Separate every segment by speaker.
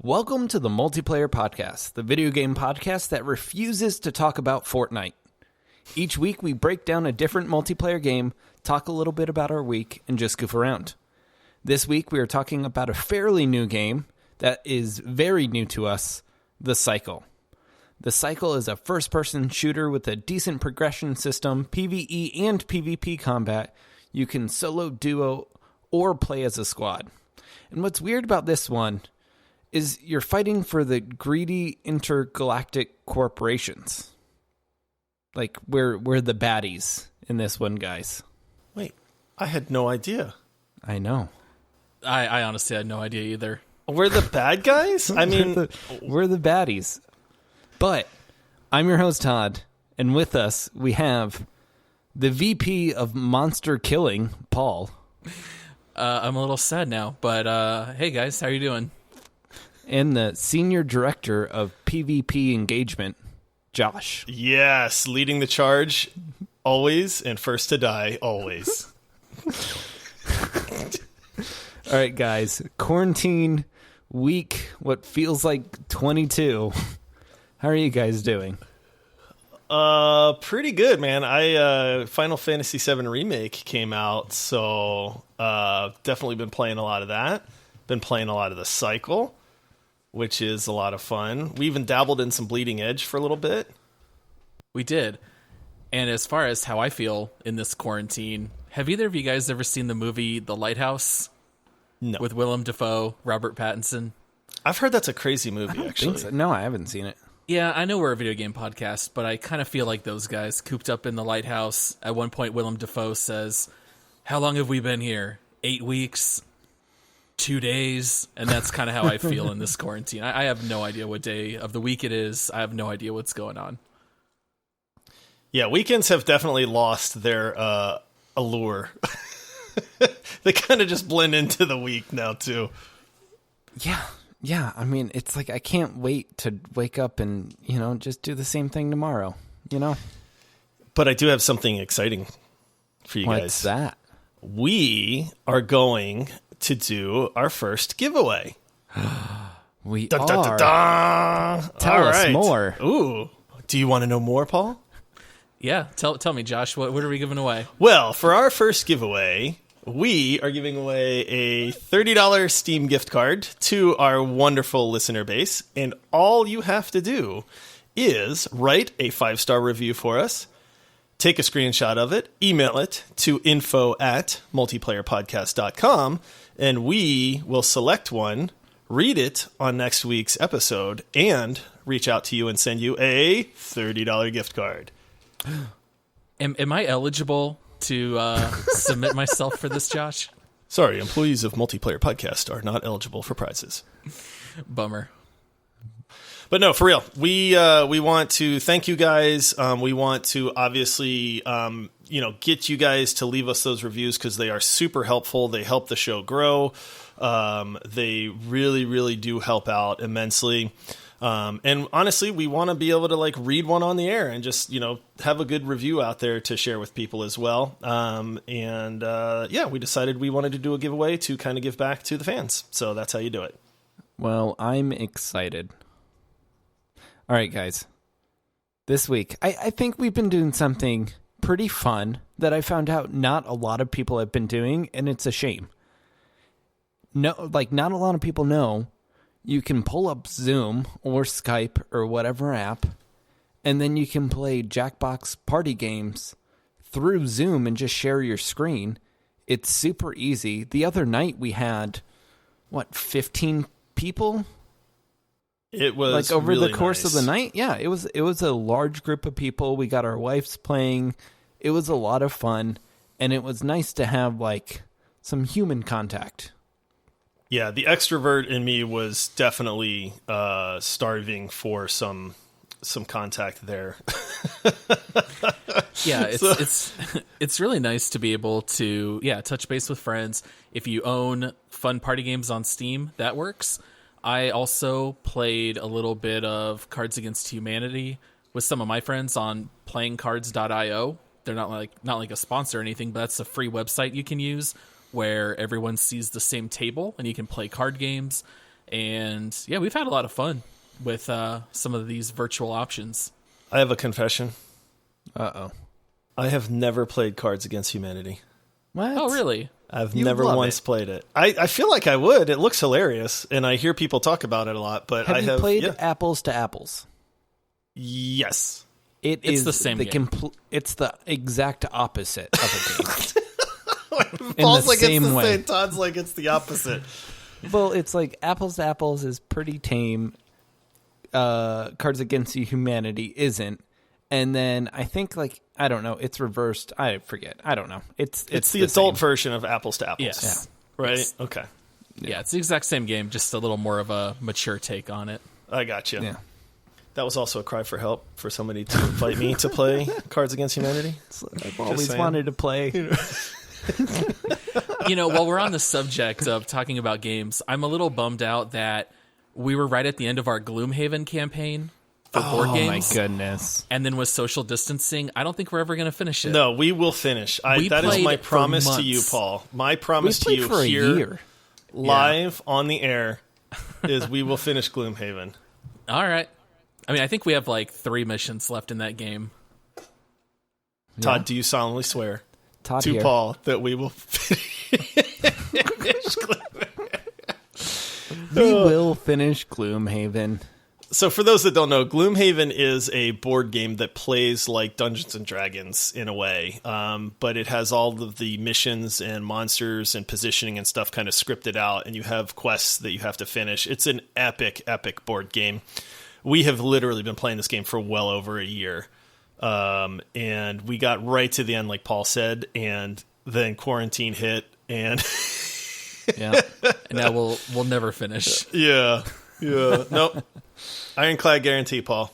Speaker 1: Welcome to the Multiplayer Podcast, the video game podcast that refuses to talk about Fortnite. Each week we break down a different multiplayer game, talk a little bit about our week, and just goof around. This week we are talking about a fairly new game that is very new to us, The Cycle. The Cycle is a first-person shooter with a decent progression system, PvE and PVP combat. You can solo, duo, or play as a squad. And what's weird about this one is you're fighting for the greedy intergalactic corporations. Like, we're the baddies in this one, guys.
Speaker 2: Wait, I had no idea.
Speaker 1: I know.
Speaker 3: I honestly had no idea either.
Speaker 2: We're the bad guys? I mean...
Speaker 1: we're the baddies. But I'm your host, Todd, and with us we have the VP of Monster Killing, Paul.
Speaker 3: I'm a little sad now, but hey guys, how you doing?
Speaker 1: And the Senior Director of PvP Engagement, Josh.
Speaker 2: Yes, leading the charge, always, and first to die, always.
Speaker 1: All right, guys. Quarantine week, what feels like 22. How are you guys doing?
Speaker 2: Pretty good, man. Final Fantasy VII Remake came out, so definitely been playing a lot of that. Been playing a lot of The Cycle, which is a lot of fun. We even dabbled in some Bleeding Edge for a little bit.
Speaker 3: We did. And as far as how I feel in this quarantine, have either of you guys ever seen the movie The Lighthouse?
Speaker 2: No.
Speaker 3: With Willem Dafoe, Robert Pattinson?
Speaker 2: I've heard that's a crazy movie, actually.
Speaker 1: So. No, I haven't seen it.
Speaker 3: Yeah, I know we're a video game podcast, but I kind of feel like those guys cooped up in the lighthouse. At one point, Willem Dafoe says, "How long have we been here? 8 weeks? 2 days?" And that's kind of how I feel in this quarantine. I have no idea what day of the week it is. I have no idea what's going on.
Speaker 2: Yeah, weekends have definitely lost their allure. They kind of just blend into the week now, too.
Speaker 1: Yeah, I mean, it's like I can't wait to wake up and, just do the same thing tomorrow,
Speaker 2: But I do have something exciting for you guys.
Speaker 1: What's that?
Speaker 2: We are going to do our first giveaway.
Speaker 1: We
Speaker 2: dun,
Speaker 1: are.
Speaker 2: dun, dun, dun.
Speaker 1: Tell us more.
Speaker 2: Ooh. Do you want to know more, Paul?
Speaker 3: Yeah, tell me, Josh, what are we giving away?
Speaker 2: Well, for our first giveaway, we are giving away a $30 Steam gift card to our wonderful listener base. And all you have to do is write a 5-star review for us, take a screenshot of it, email it to info@multiplayerpodcast.com, and we will select one, read it on next week's episode, and reach out to you and send you a $30 gift card.
Speaker 3: Am I eligible to submit myself for this, Josh?
Speaker 2: Sorry, employees of Multiplayer Podcast are not eligible for prizes.
Speaker 3: Bummer.
Speaker 2: But no, for real, we want to thank you guys. We want to obviously, get you guys to leave us those reviews because they are super helpful. They help the show grow. They really, really do help out immensely. And honestly, we want to be able to read one on the air and just, have a good review out there to share with people as well. We decided we wanted to do a giveaway to kind of give back to the fans. So that's how you do it.
Speaker 1: Well, I'm excited. All right, guys. This week, I think we've been doing something pretty fun that I found out not a lot of people have been doing, and it's a shame. Not a lot of people know. You can pull up Zoom or Skype or whatever app, and then you can play Jackbox party games through Zoom and just share your screen. It's super easy. The other night we had, 15 people?
Speaker 2: It was
Speaker 1: over
Speaker 2: really
Speaker 1: the course
Speaker 2: nice.
Speaker 1: of the night? Yeah, it was a large group of people. We got our wives playing. It was a lot of fun, and it was nice to have, some human contact.
Speaker 2: Yeah, the extrovert in me was definitely starving for some contact there.
Speaker 3: Yeah, it's really nice to be able to touch base with friends. If you own fun party games on Steam, that works. I also played a little bit of Cards Against Humanity with some of my friends on playingcards.io. They're not like a sponsor or anything, but that's a free website you can use where everyone sees the same table and you can play card games. And yeah, we've had a lot of fun with some of these virtual options.
Speaker 2: I have a confession.
Speaker 1: Uh-oh.
Speaker 2: I have never played Cards Against Humanity.
Speaker 1: What?
Speaker 3: Oh, really?
Speaker 2: I've
Speaker 1: You
Speaker 2: never
Speaker 1: love
Speaker 2: once
Speaker 1: it.
Speaker 2: played it. I feel like I would. It looks hilarious, and I hear people talk about it a lot, but
Speaker 1: Have
Speaker 2: I
Speaker 1: you played Apples to Apples?
Speaker 2: Yes.
Speaker 1: It's
Speaker 3: It's the same game.
Speaker 1: It's the exact opposite of a game.
Speaker 2: Paul's
Speaker 1: the
Speaker 2: like
Speaker 1: same
Speaker 2: it's the
Speaker 1: way.
Speaker 2: same. Todd's like it's the opposite.
Speaker 1: Well, it's like Apples to Apples is pretty tame. Cards Against Humanity isn't. And then I think, like, I don't know, it's reversed. I forget. I don't know. It's
Speaker 2: the adult version of Apples to Apples.
Speaker 3: Yes.
Speaker 2: Right?
Speaker 3: Yes.
Speaker 2: Okay.
Speaker 3: Yeah, it's the exact same game, just a little more of a mature take on it.
Speaker 2: I got you.
Speaker 1: Yeah.
Speaker 2: That was also a cry for help for somebody to invite me to play Cards Against Humanity.
Speaker 1: I've always
Speaker 2: saying.
Speaker 1: wanted to play.
Speaker 3: While we're on the subject of talking about games, I'm a little bummed out that we were right at the end of our Gloomhaven campaign for board
Speaker 1: Oh, my
Speaker 3: games.
Speaker 1: goodness.
Speaker 3: And then with social distancing, I don't think we're ever going to finish it.
Speaker 2: No, we will finish.
Speaker 3: We
Speaker 2: That is
Speaker 3: played
Speaker 2: my
Speaker 3: for
Speaker 2: promise to you,
Speaker 3: months.
Speaker 2: Paul. My
Speaker 1: We
Speaker 2: promise to
Speaker 1: played
Speaker 2: you
Speaker 1: for a
Speaker 2: here,
Speaker 1: year.
Speaker 2: live on the air, is we will finish Gloomhaven.
Speaker 3: All right. I mean, I think we have like 3 missions left in that game.
Speaker 2: Todd, do you solemnly swear
Speaker 1: Todd
Speaker 2: to
Speaker 1: here.
Speaker 2: Paul that we will finish
Speaker 1: We will finish Gloomhaven.
Speaker 2: So for those that don't know, Gloomhaven is a board game that plays like Dungeons and Dragons in a way, but it has all of the missions and monsters and positioning and stuff kind of scripted out, and you have quests that you have to finish. It's an epic, epic board game. We have literally been playing this game for well over a year, and we got right to the end, like Paul said, and then quarantine hit, and
Speaker 1: Yeah.
Speaker 3: And now we'll never finish.
Speaker 2: yeah, nope. Ironclad guarantee, Paul.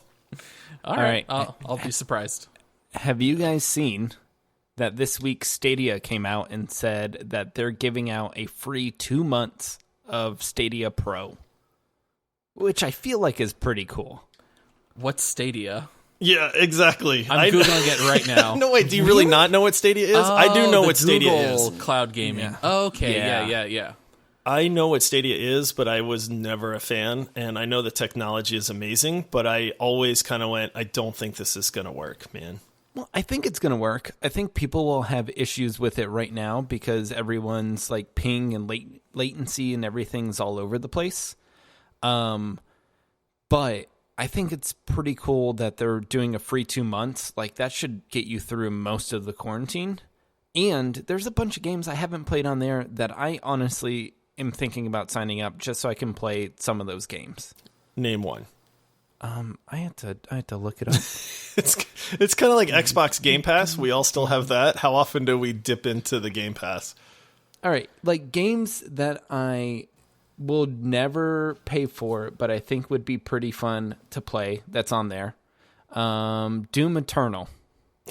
Speaker 3: All
Speaker 1: right.
Speaker 3: right. I'll be surprised.
Speaker 1: Have you guys seen that this week Stadia came out and said that they're giving out a free 2 months of Stadia Pro, which I feel like is pretty cool.
Speaker 3: What's Stadia?
Speaker 2: Yeah, exactly.
Speaker 3: I'm Googling it right now.
Speaker 2: No, wait, do you really not know what Stadia is? I do know
Speaker 3: the
Speaker 2: what Stadia
Speaker 3: Google
Speaker 2: is.
Speaker 3: Cloud gaming.
Speaker 1: Yeah.
Speaker 3: Okay.
Speaker 1: Yeah.
Speaker 3: Yeah.
Speaker 2: I know what Stadia is, but I was never a fan, and I know the technology is amazing, but I always kind of went, I don't think this is going to work, man.
Speaker 1: Well, I think it's going to work. I think people will have issues with it right now because everyone's like ping and latency and everything's all over the place. But I think it's pretty cool that they're doing a free 2 months. Like that should get you through most of the quarantine. And there's a bunch of games I haven't played on there that I honestly am thinking about signing up just so I can play some of those games.
Speaker 2: Name one.
Speaker 1: I had to look it up.
Speaker 2: It's kind of like Xbox Game Pass. We all still have that. How often do we dip into the Game Pass?
Speaker 1: All right, like games that I will never pay for, but I think would be pretty fun to play. That's on there. Doom Eternal.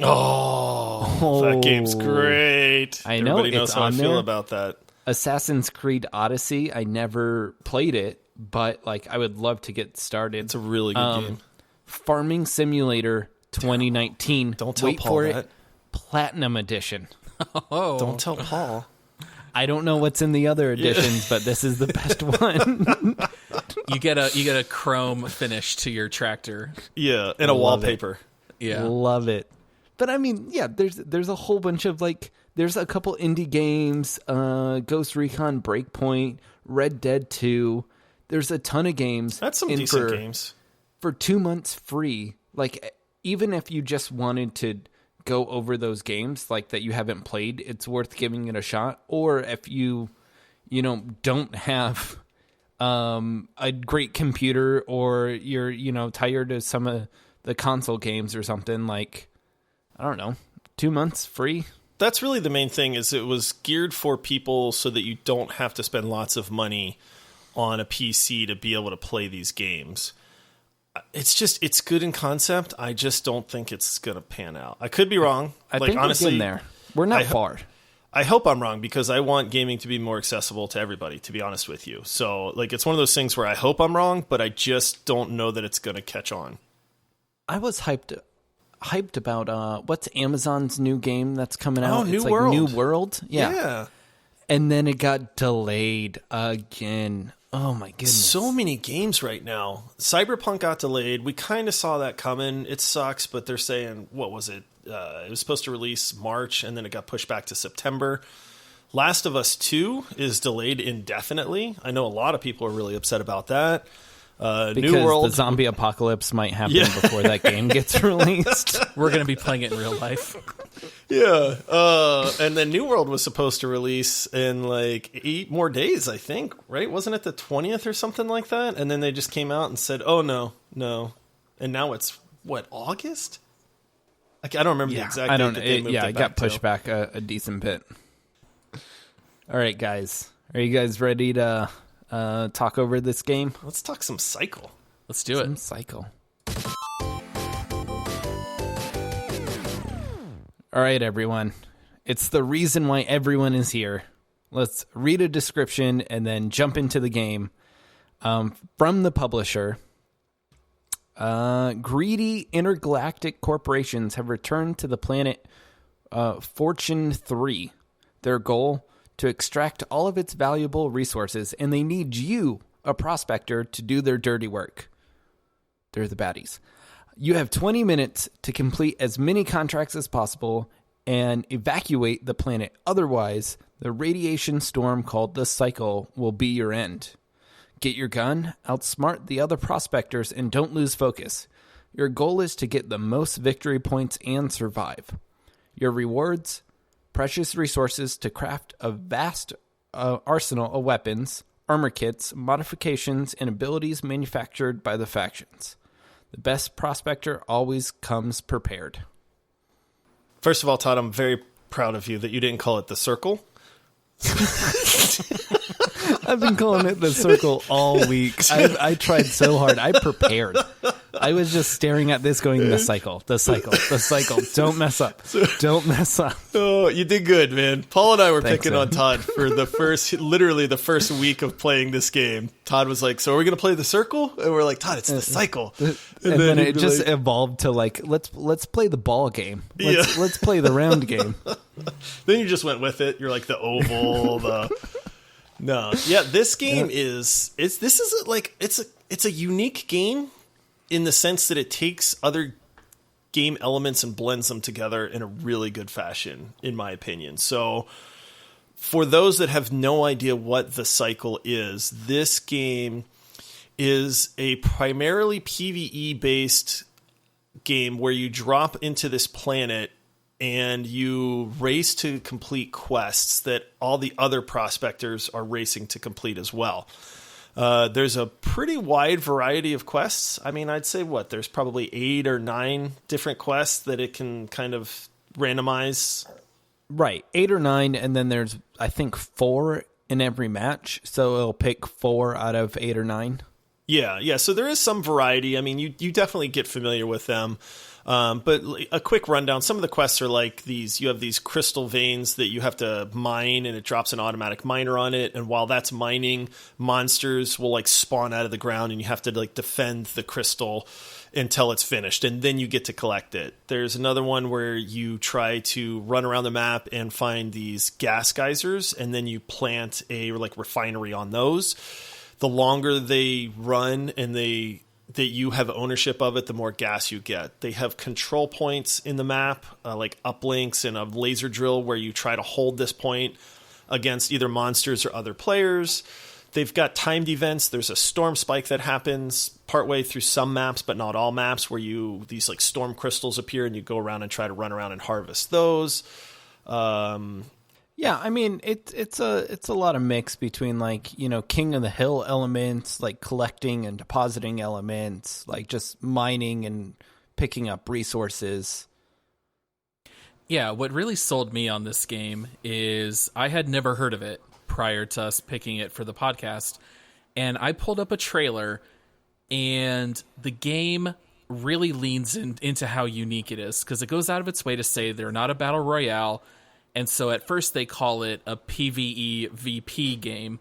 Speaker 2: Oh, that game's great.
Speaker 1: I know,
Speaker 2: Everybody knows
Speaker 1: it's
Speaker 2: how I
Speaker 1: on
Speaker 2: feel
Speaker 1: there.
Speaker 2: about that.
Speaker 1: Assassin's Creed Odyssey. I never played it, but like I would love to get started.
Speaker 2: It's a really good game.
Speaker 1: Farming Simulator 2019.
Speaker 2: Don't tell
Speaker 1: Wait
Speaker 2: Paul
Speaker 1: for
Speaker 2: that.
Speaker 1: it. Platinum Edition.
Speaker 3: Oh.
Speaker 2: Don't tell Paul.
Speaker 1: I don't know what's in the other editions, but this is the best one.
Speaker 3: You get a chrome finish to your tractor.
Speaker 2: Yeah, and a
Speaker 1: Love it.
Speaker 2: wallpaper.
Speaker 3: Yeah.
Speaker 1: Love it. But I mean, yeah, there's a whole bunch of like there's a couple indie games, Ghost Recon Breakpoint, Red Dead 2. There's a ton of games.
Speaker 2: That's some
Speaker 1: and
Speaker 2: decent games.
Speaker 1: For 2 months free. Like even if you just wanted to go over those games like that you haven't played, it's worth giving it a shot. Or if you don't have a great computer or you're tired of some of the console games or something, like I don't know, 2 months free.
Speaker 2: That's really the main thing, is it was geared for people so that you don't have to spend lots of money on a PC to be able to play these games. It's good in concept. I just don't think it's going to pan out. I could be wrong.
Speaker 1: I
Speaker 2: like,
Speaker 1: think
Speaker 2: honestly,
Speaker 1: we're getting there. We're not far.
Speaker 2: I hope I'm wrong, because I want gaming to be more accessible to everybody, to be honest with you. So like it's one of those things where I hope I'm wrong, but I just don't know that it's going to catch on.
Speaker 1: I was hyped about what's Amazon's new game that's coming out?
Speaker 2: Oh, New
Speaker 1: it's
Speaker 2: World.
Speaker 1: New World. Yeah.
Speaker 2: Yeah.
Speaker 1: And then it got delayed again. Oh my goodness.
Speaker 2: So many games right now. Cyberpunk got delayed. We kind of saw that coming. It sucks, but they're saying, what was it? It was supposed to release March, and then it got pushed back to September. Last of Us 2 is delayed indefinitely. I know a lot of people are really upset about that.
Speaker 1: Because
Speaker 2: New World,
Speaker 1: the zombie apocalypse might happen before that game gets released.
Speaker 3: We're going to be playing it in real life.
Speaker 2: Yeah. And then New World was supposed to release in like 8 more days, I think, right? Wasn't it the 20th or something like that? And then they just came out and said, oh, no. And now it's, what, August? I don't remember the exact date that they moved it
Speaker 1: it got
Speaker 2: back
Speaker 1: pushed
Speaker 2: to.
Speaker 1: back a decent bit. All right, guys. Are you guys ready to talk over this game?
Speaker 2: Let's talk some Cycle.
Speaker 3: Let's do it.
Speaker 1: Some Cycle. All right, everyone. It's the reason why everyone is here. Let's read a description and then jump into the game. From the publisher, greedy intergalactic corporations have returned to the planet Fortune 3. Their goal, to extract all of its valuable resources, and they need you, a prospector, to do their dirty work. They're the baddies. You have 20 minutes to complete as many contracts as possible and evacuate the planet. Otherwise, the radiation storm called the Cycle will be your end. Get your gun, outsmart the other prospectors, and don't lose focus. Your goal is to get the most victory points and survive. Your rewards: precious resources to craft a vast arsenal of weapons, armor kits, modifications, and abilities manufactured by the factions. The best prospector always comes prepared.
Speaker 2: First of all, Todd, I'm very proud of you that you didn't call it the Circle.
Speaker 1: I've been calling it the Circle all week. I tried so hard. I prepared. I was just staring at this going, the cycle. Don't mess up. Don't mess up.
Speaker 2: Oh, you did good, man. Paul and I were
Speaker 1: Thanks,
Speaker 2: picking
Speaker 1: man.
Speaker 2: on Todd for literally the first week of playing this game. Todd was like, so are we going to play the Circle? And we're like, Todd, it's the Cycle.
Speaker 1: And then
Speaker 2: he'd
Speaker 1: it
Speaker 2: be
Speaker 1: just
Speaker 2: like,
Speaker 1: evolved to like, let's play the ball game. Let's play the round game.
Speaker 2: Then you just went with it. You're like the oval, No. Yeah, this game it's a unique game in the sense that it takes other game elements and blends them together in a really good fashion, in my opinion. So for those that have no idea what the Cycle is, this game is a primarily PvE based game where you drop into this planet and you race to complete quests that all the other prospectors are racing to complete as well. There's a pretty wide variety of quests. I mean, I'd say there's probably 8 or 9 different quests that it can kind of randomize.
Speaker 1: Right, 8 or 9, and then there's, I think, 4 in every match, so it'll pick 4 out of 8 or 9.
Speaker 2: Yeah, so there is some variety. I mean, you definitely get familiar with them. But a quick rundown, some of the quests are like these. You have these crystal veins that you have to mine, and it drops an automatic miner on it. And while that's mining, monsters will like spawn out of the ground, and you have to like defend the crystal until it's finished, and then you get to collect it. There's another one where you try to run around the map and find these gas geysers, and then you plant a like refinery on those. The longer they run and that you have ownership of it, the more gas you get. They have control points in the map, like uplinks and a laser drill where you try to hold this point against either monsters or other players. They've got timed events. There's a storm spike that happens partway through some maps, but not all maps, where these like storm crystals appear and you go around and try to run around and harvest those.
Speaker 1: Yeah, I mean, it's a lot of mix between like, you know, King of the Hill elements, like collecting and depositing elements, like just mining and picking up resources.
Speaker 3: Yeah, what really sold me on this game is I had never heard of it prior to us picking it for the podcast, and I pulled up a trailer, and the game really leans into how unique it is, because it goes out of its way to say they're not a battle royale. And so at first they call it a PVE VP game,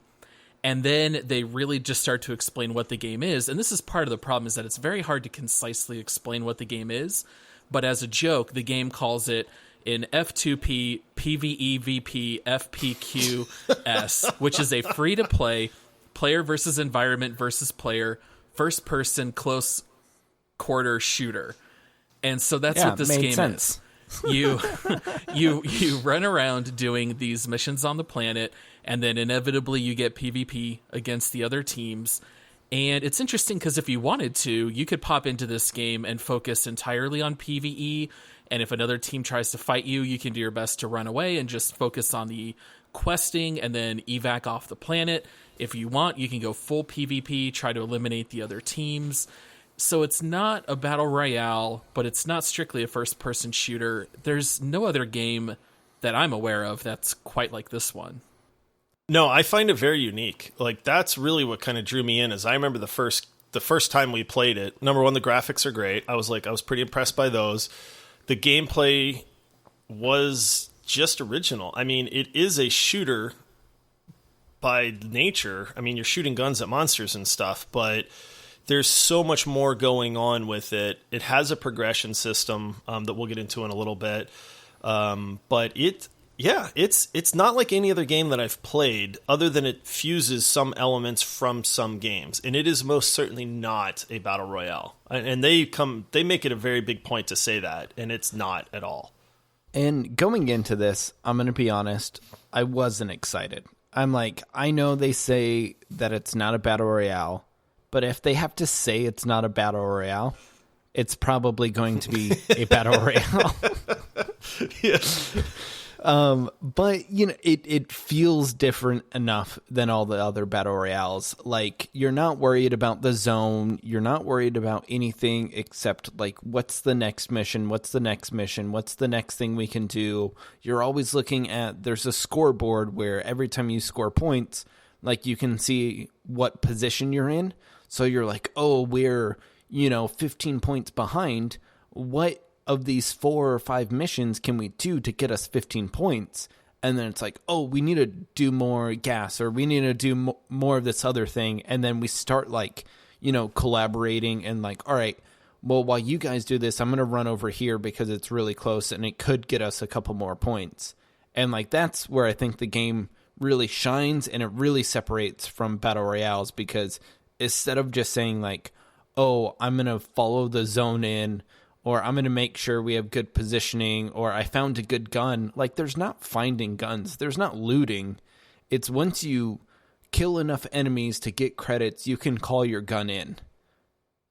Speaker 3: and then they really just start to explain what the game is. And this is part of the problem, is that it's very hard to concisely explain what the game is. But as a joke, the game calls it an F2P PVE VP FPQS, which is a free-to-play player versus environment versus player, first person close quarter shooter. And so that's what this game is. You run around doing these missions on the planet, and then inevitably you get PvP against the other teams. And it's interesting because if you wanted to, you could pop into this game and focus entirely on PvE. And if another team tries to fight you, you can do your best to run away and just focus on the questing and then evac off the planet. If you want, you can go full PvP, try to eliminate the other teams. So it's not a battle royale, but it's not strictly a first-person shooter. There's no other game that I'm aware of that's quite like this one.
Speaker 2: No, I find it very unique. Like, that's really what kind of drew me in. Is I remember the first time we played it. Number one, the graphics are great. I was pretty impressed by those. The gameplay was just original. I mean, it is a shooter by nature. I mean, you're shooting guns at monsters and stuff, but there's so much more going on with it. It has a progression system that we'll get into in a little bit. But it's not like any other game that I've played, other than it fuses some elements from some games. And it is most certainly not a battle royale. And they make it a very big point to say that, and it's not at all.
Speaker 1: And going into this, I'm going to be honest, I wasn't excited. I'm like, I know they say that it's not a battle royale, but if they have to say it's not a battle royale, it's probably going to be a battle royale.
Speaker 2: Yeah.
Speaker 1: But, you know, it feels different enough than all the other battle royales. Like, you're not worried about the zone. You're not worried about anything except, like, what's the next mission? What's the next mission? What's the next thing we can do? You're always looking at, there's a scoreboard where every time you score points, like, you can see what position you're in. So you're like, oh, we're, 15 points behind. What of these 4 or 5 missions can we do to get us 15 points? And then it's like, oh, we need to do more gas, or we need to do more of this other thing. And then we start collaborating and like, all right, well, while you guys do this, I'm going to run over here because it's really close and it could get us a couple more points. And like, that's where I think the game really shines, and it really separates from battle royales, because instead of just saying like, oh, I'm going to follow the zone in, or I'm going to make sure we have good positioning, or I found a good gun. Like, there's not finding guns. There's not looting. It's once you kill enough enemies to get credits, you can call your gun in.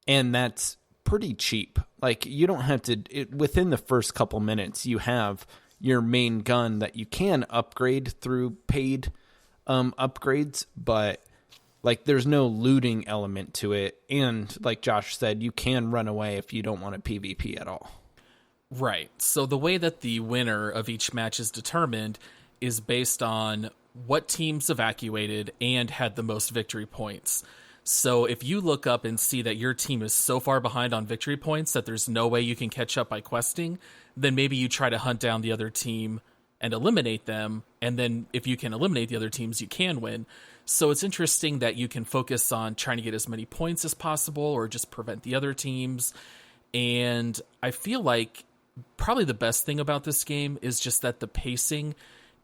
Speaker 1: And that's pretty cheap. Like, you don't have to... within the first couple minutes, you have your main gun that you can upgrade through paid upgrades, but... like, there's no looting element to it. And like Josh said, you can run away if you don't want a PvP at all.
Speaker 3: Right. So the way that the winner of each match is determined is based on what teams evacuated and had the most victory points. So if you look up and see that your team is so far behind on victory points that there's no way you can catch up by questing, then maybe you try to hunt down the other team and eliminate them. And then if you can eliminate the other teams, you can win. So it's interesting that you can focus on trying to get as many points as possible, or just prevent the other teams. And I feel like probably the best thing about this game is just that the pacing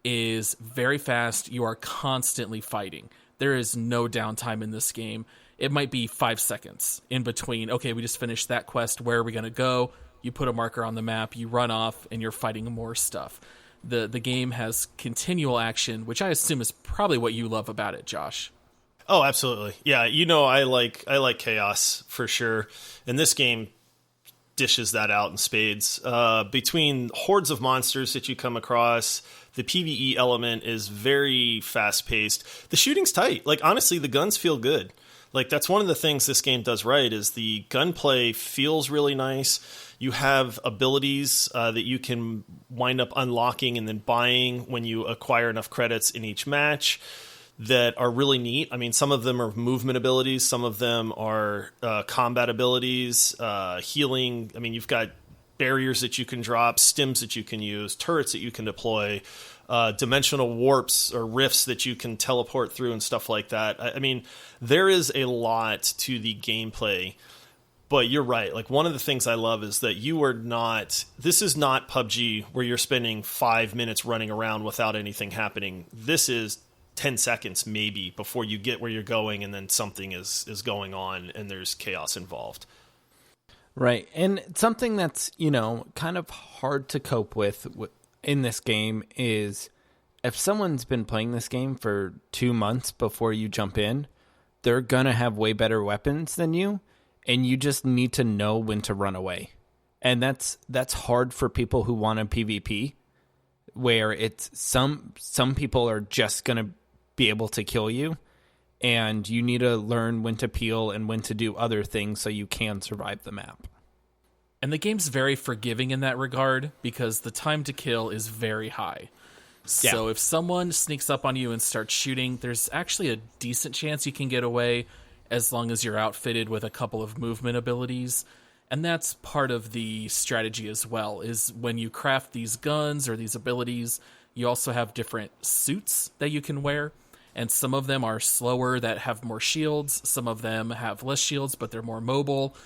Speaker 3: is very fast. You are constantly fighting. There is no downtime in this game. It might be 5 seconds in between. Okay, we just finished that quest. Where are we going to go? You put a marker on the map, you run off, and you're fighting more stuff. The game has continual action, which I assume is probably what you love about it, Josh.
Speaker 2: Oh, absolutely. Yeah, I like chaos for sure. And this game dishes that out in spades. Between hordes of monsters that you come across, the PvE element is very fast-paced. The shooting's tight. Like, honestly, the guns feel good. Like, that's one of the things this game does right, is the gunplay feels really nice. You have abilities that you can wind up unlocking and then buying when you acquire enough credits in each match that are really neat. I mean, some of them are movement abilities. Some of them are combat abilities, healing. I mean, you've got barriers that you can drop, stims that you can use, turrets that you can deploy, dimensional warps or rifts that you can teleport through and stuff like that. I mean, there is a lot to the gameplay. But you're right. Like, one of the things I love is that this is not PUBG where you're spending 5 minutes running around without anything happening. This is 10 seconds maybe before you get where you're going, and then something is going on and there's chaos involved.
Speaker 1: Right. And something that's, kind of hard to cope with in this game is if someone's been playing this game for 2 months before you jump in, they're going to have way better weapons than you, and you just need to know when to run away. And that's hard for people who want a PvP, where it's some people are just going to be able to kill you, and you need to learn when to peel and when to do other things so you can survive the map.
Speaker 3: And the game's very forgiving in that regard because the time to kill is very high. So if someone sneaks up on you and starts shooting, there's actually a decent chance you can get away as long as you're outfitted with a couple of movement abilities. And that's part of the strategy as well, is when you craft these guns or these abilities, you also have different suits that you can wear. And some of them are slower that have more shields. Some of them have less shields, but they're more mobile.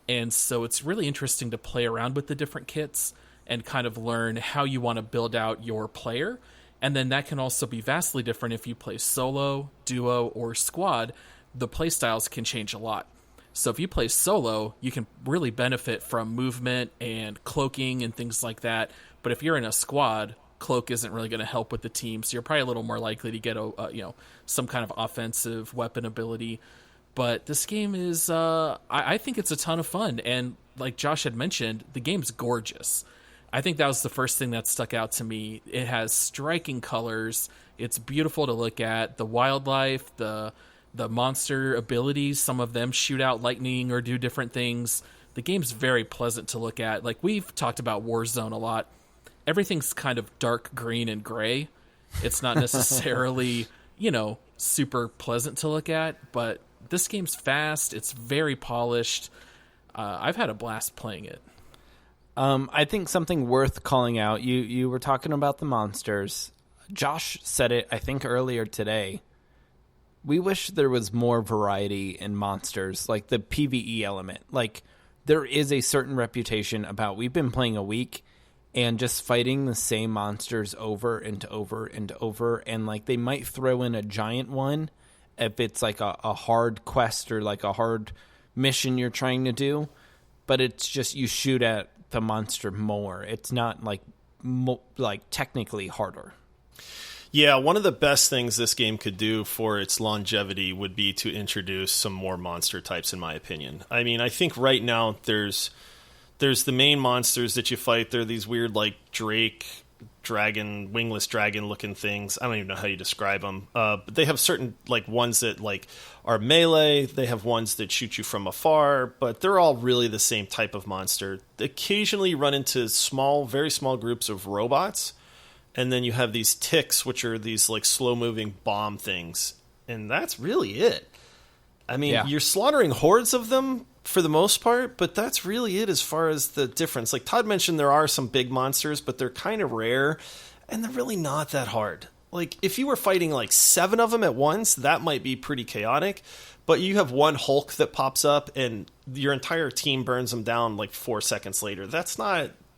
Speaker 3: And so it's really interesting to play around with the different kits and kind of learn how you want to build out your player. And then that can also be vastly different if you play solo, duo, or squad. The play styles can change a lot. So if you play solo, you can really benefit from movement and cloaking and things like that. But if you're in a squad, cloak isn't really going to help with the team, so you're probably a little more likely to get some kind of offensive weapon ability. But this game is, I think it's a ton of fun, and like Josh had mentioned, the game's gorgeous. I think that was the first thing that stuck out to me. It has striking colors. It's beautiful to look at. The wildlife, the monster abilities, some of them shoot out lightning or do different things. The game's very pleasant to look at. Like, we've talked about Warzone a lot. Everything's kind of dark green and gray. It's not necessarily, super pleasant to look at, but this game's fast. It's very polished. I've had a blast playing it.
Speaker 1: I think something worth calling out, you were talking about the monsters. Josh said it, I think, earlier today. We wish there was more variety in monsters, like the PvE element. Like, there is a certain reputation about, we've been playing a week and just fighting the same monsters over and over and over, and like they might throw in a giant one if it's like a hard quest or like a hard mission you're trying to do, but it's just you shoot at the monster more. It's not like technically harder.
Speaker 2: Yeah, one of the best things this game could do for its longevity would be to introduce some more monster types, in my opinion. I mean, I think right now there's the main monsters that you fight. They're these weird, like, dragon, wingless dragon-looking things. I don't even know how you describe them. But they have certain, like, ones that, like, are melee. They have ones that shoot you from afar. But they're all really the same type of monster. They occasionally run into very small groups of robots. And then you have these ticks, which are these, like, slow-moving bomb things. And that's really it. I mean, You're slaughtering hordes of them for the most part, but that's really it as far as the difference. Like Todd mentioned, there are some big monsters, but they're kind of rare, and they're really not that hard. Like, if you were fighting, like, 7 of them at once, that might be pretty chaotic. But you have one Hulk that pops up, and your entire team burns them down, like, 4 seconds later. That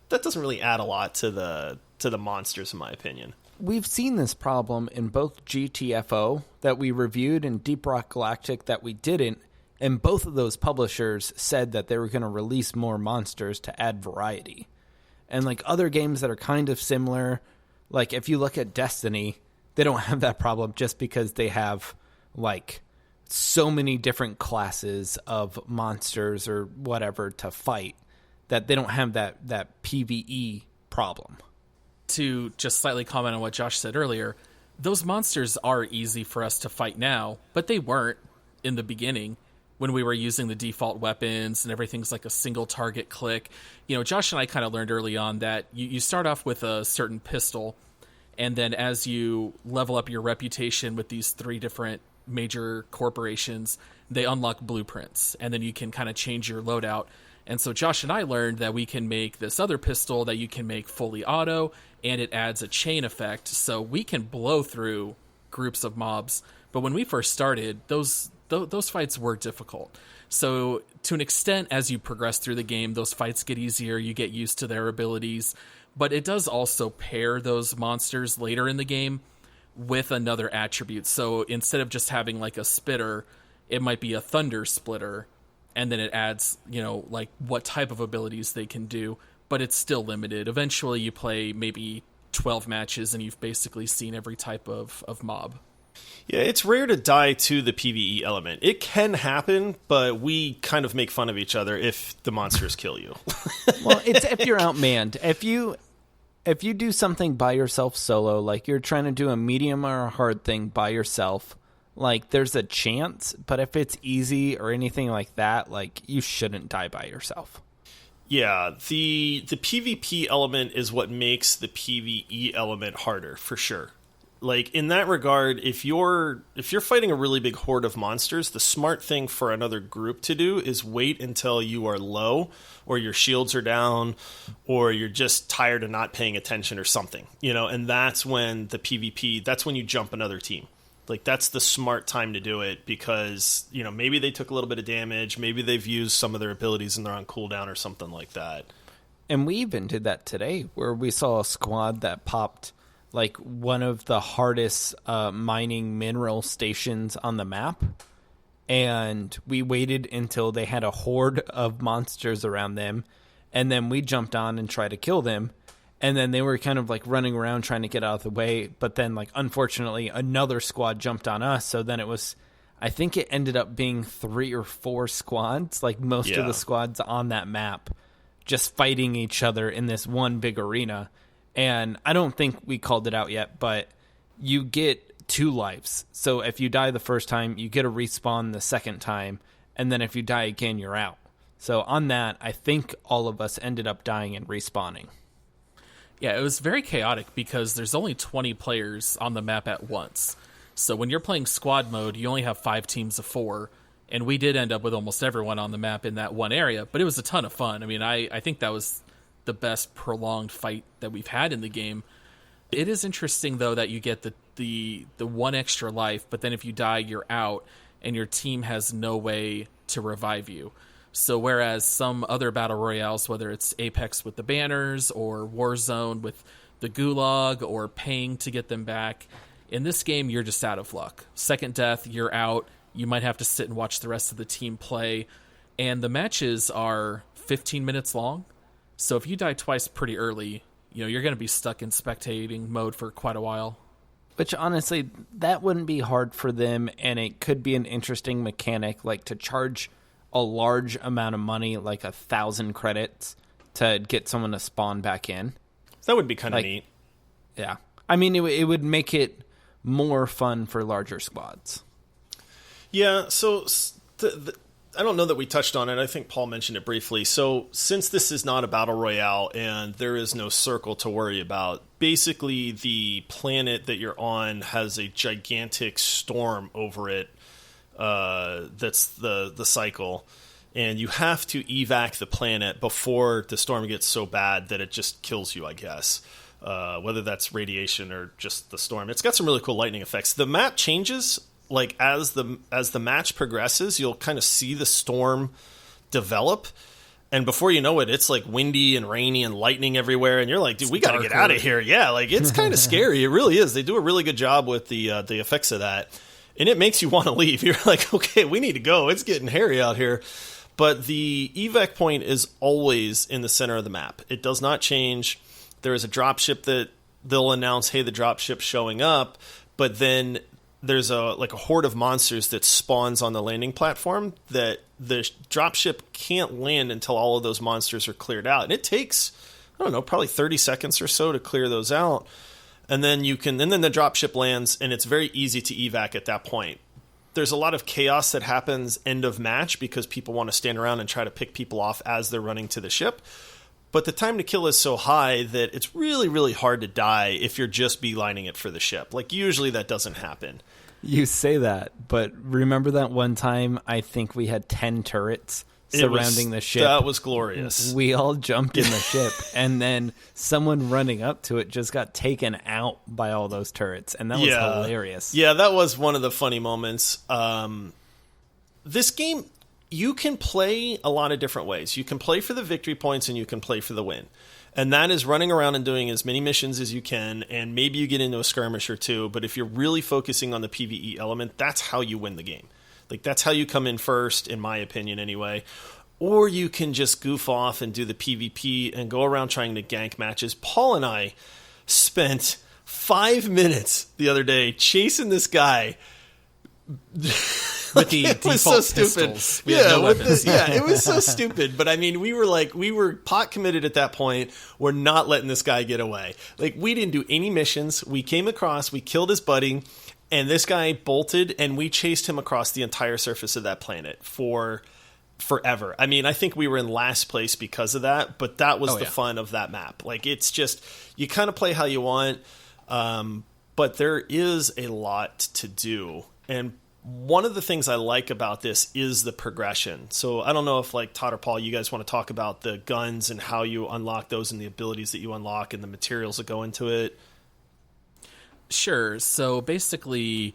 Speaker 2: doesn't really add a lot to the monsters, in my opinion.
Speaker 1: We've seen this problem in both GTFO that we reviewed and Deep Rock Galactic that we didn't, and both of those publishers said that they were going to release more monsters to add variety. And like other games that are kind of similar, like if you look at Destiny, they don't have that problem just because they have like so many different classes of monsters or whatever to fight that they don't have that PvE problem.
Speaker 3: To just slightly comment on what Josh said earlier, those monsters are easy for us to fight now, but they weren't in the beginning when we were using the default weapons and everything's like a single target click. Josh and I kind of learned early on that you start off with a certain pistol, and then as you level up your reputation with these 3 different major corporations, they unlock blueprints, and then you can kind of change your loadout. And so Josh and I learned that we can make this other pistol that you can make fully auto, and it adds a chain effect, so we can blow through groups of mobs. But when we first started, those fights were difficult. So to an extent, as you progress through the game, those fights get easier, you get used to their abilities. But it does also pair those monsters later in the game with another attribute. So instead of just having like a spitter, it might be a thunder splitter, and then it adds, like what type of abilities they can do, but it's still limited. Eventually you play maybe 12 matches and you've basically seen every type of mob.
Speaker 2: Yeah, it's rare to die to the PvE element. It can happen, but we kind of make fun of each other if the monsters kill you.
Speaker 1: Well, it's if you're outmanned. If you do something by yourself solo, like you're trying to do a medium or a hard thing by yourself, like there's a chance, but if it's easy or anything like that, like you shouldn't die by yourself.
Speaker 2: Yeah, the PvP element is what makes the PvE element harder, for sure. Like, in that regard, if you're fighting a really big horde of monsters, the smart thing for another group to do is wait until you are low, or your shields are down, or you're just tired of not paying attention or something, and that's when the PvP, that's when you jump another team. Like, that's the smart time to do it, because, maybe they took a little bit of damage, maybe they've used some of their abilities and they're on cooldown or something like that.
Speaker 1: And we even did that today, where we saw a squad that popped like one of the hardest mining mineral stations on the map, and we waited until they had a horde of monsters around them, and then we jumped on and tried to kill them, and then they were kind of like running around trying to get out of the way, but then like unfortunately another squad jumped on us, so then I think it ended up being 3 or 4 squads, like most of the squads on that map, just fighting each other in this one big arena. And I don't think we called it out yet, but you get 2 lives. So if you die the first time, you get a respawn the second time, and then if you die again, you're out. So on that, I think all of us ended up dying and respawning.
Speaker 3: Yeah, it was very chaotic because there's only 20 players on the map at once. So when you're playing squad mode, you only have 5 teams of 4, and we did end up with almost everyone on the map in that one area, but it was a ton of fun. I mean, I think that was the best prolonged fight that we've had in the game. It is interesting, though, that you get the 1 extra life, but then if you die, you're out, and your team has no way to revive you. So whereas some other battle royales, whether it's Apex with the banners, or Warzone with the gulag, or paying to get them back, in this game, you're just out of luck. Second death, you're out. You might have to sit and watch the rest of the team play. And the matches are 15 minutes long. So if you die twice pretty early, you're going to be stuck in spectating mode for quite a while.
Speaker 1: Which, honestly, that wouldn't be hard for them, and it could be an interesting mechanic, like to charge a large amount of money, like 1,000 credits, to get someone to spawn back in.
Speaker 2: That would be kind of neat.
Speaker 1: Yeah. I mean, it would make it more fun for larger squads.
Speaker 2: Yeah, so I don't know that we touched on it. I think Paul mentioned it briefly. So since this is not a battle royale and there is no circle to worry about, basically the planet that you're on has a gigantic storm over it. That's the cycle. And you have to evac the planet before the storm gets so bad that it just kills you, I guess. Whether that's radiation or just the storm. It's got some really cool lightning effects. The map changes. Like as the match progresses, you'll kind of see the storm develop, and before you know it, it's like windy and rainy and lightning everywhere, and you're like, dude, we got to get out of here. Yeah, like it's kind of scary. It really is. They do a really good job with the effects of that, and it makes you want to leave. You're like, okay, we need to go. It's getting hairy out here. But the evac point is always in the center of the map. It does not change. There is a dropship that they'll announce, hey, the dropship's showing up, but then there's a horde of monsters that spawns on the landing platform that the dropship can't land until all of those monsters are cleared out. And it takes, I don't know, probably 30 seconds or so to clear those out. And then the dropship lands, and it's very easy to evac at that point. There's a lot of chaos that happens end of match because people want to stand around and try to pick people off as they're running to the ship. But the time to kill is so high that it's really, really hard to die if you're just beelining it for the ship. Like, usually that doesn't happen.
Speaker 1: You say that, but remember that one time I think we had 10 turrets surrounding the ship?
Speaker 2: That was glorious.
Speaker 1: We all jumped in the ship, and then someone running up to it just got taken out by all those turrets, and that was hilarious.
Speaker 2: Yeah, that was one of the funny moments. This game, you can play a lot of different ways. You can play for the victory points and you can play for the win. And that is running around and doing as many missions as you can, and maybe you get into a skirmish or two, but if you're really focusing on the PvE element, that's how you win the game. Like, that's how you come in first, in my opinion anyway. Or you can just goof off and do the PvP and go around trying to gank matches. Paul and I spent 5 minutes the other day chasing this guy
Speaker 3: with the
Speaker 2: it was
Speaker 3: default
Speaker 2: so stupid.
Speaker 3: Pistols. We had no weapons.
Speaker 2: It was so stupid. But I mean, we were pot committed at that point. We're not letting this guy get away. Like, we didn't do any missions. We came across, we killed his buddy, and this guy bolted, and we chased him across the entire surface of that planet for forever. I mean, I think we were in last place because of that, but that was the fun of that map. Like, it's just, you kind of play how you want, but there is a lot to do. And one of the things I like about this is the progression. So I don't know if, like, Todd or Paul, you guys want to talk about the guns and how you unlock those and the abilities that you unlock and the materials that go into it.
Speaker 3: Sure. So basically,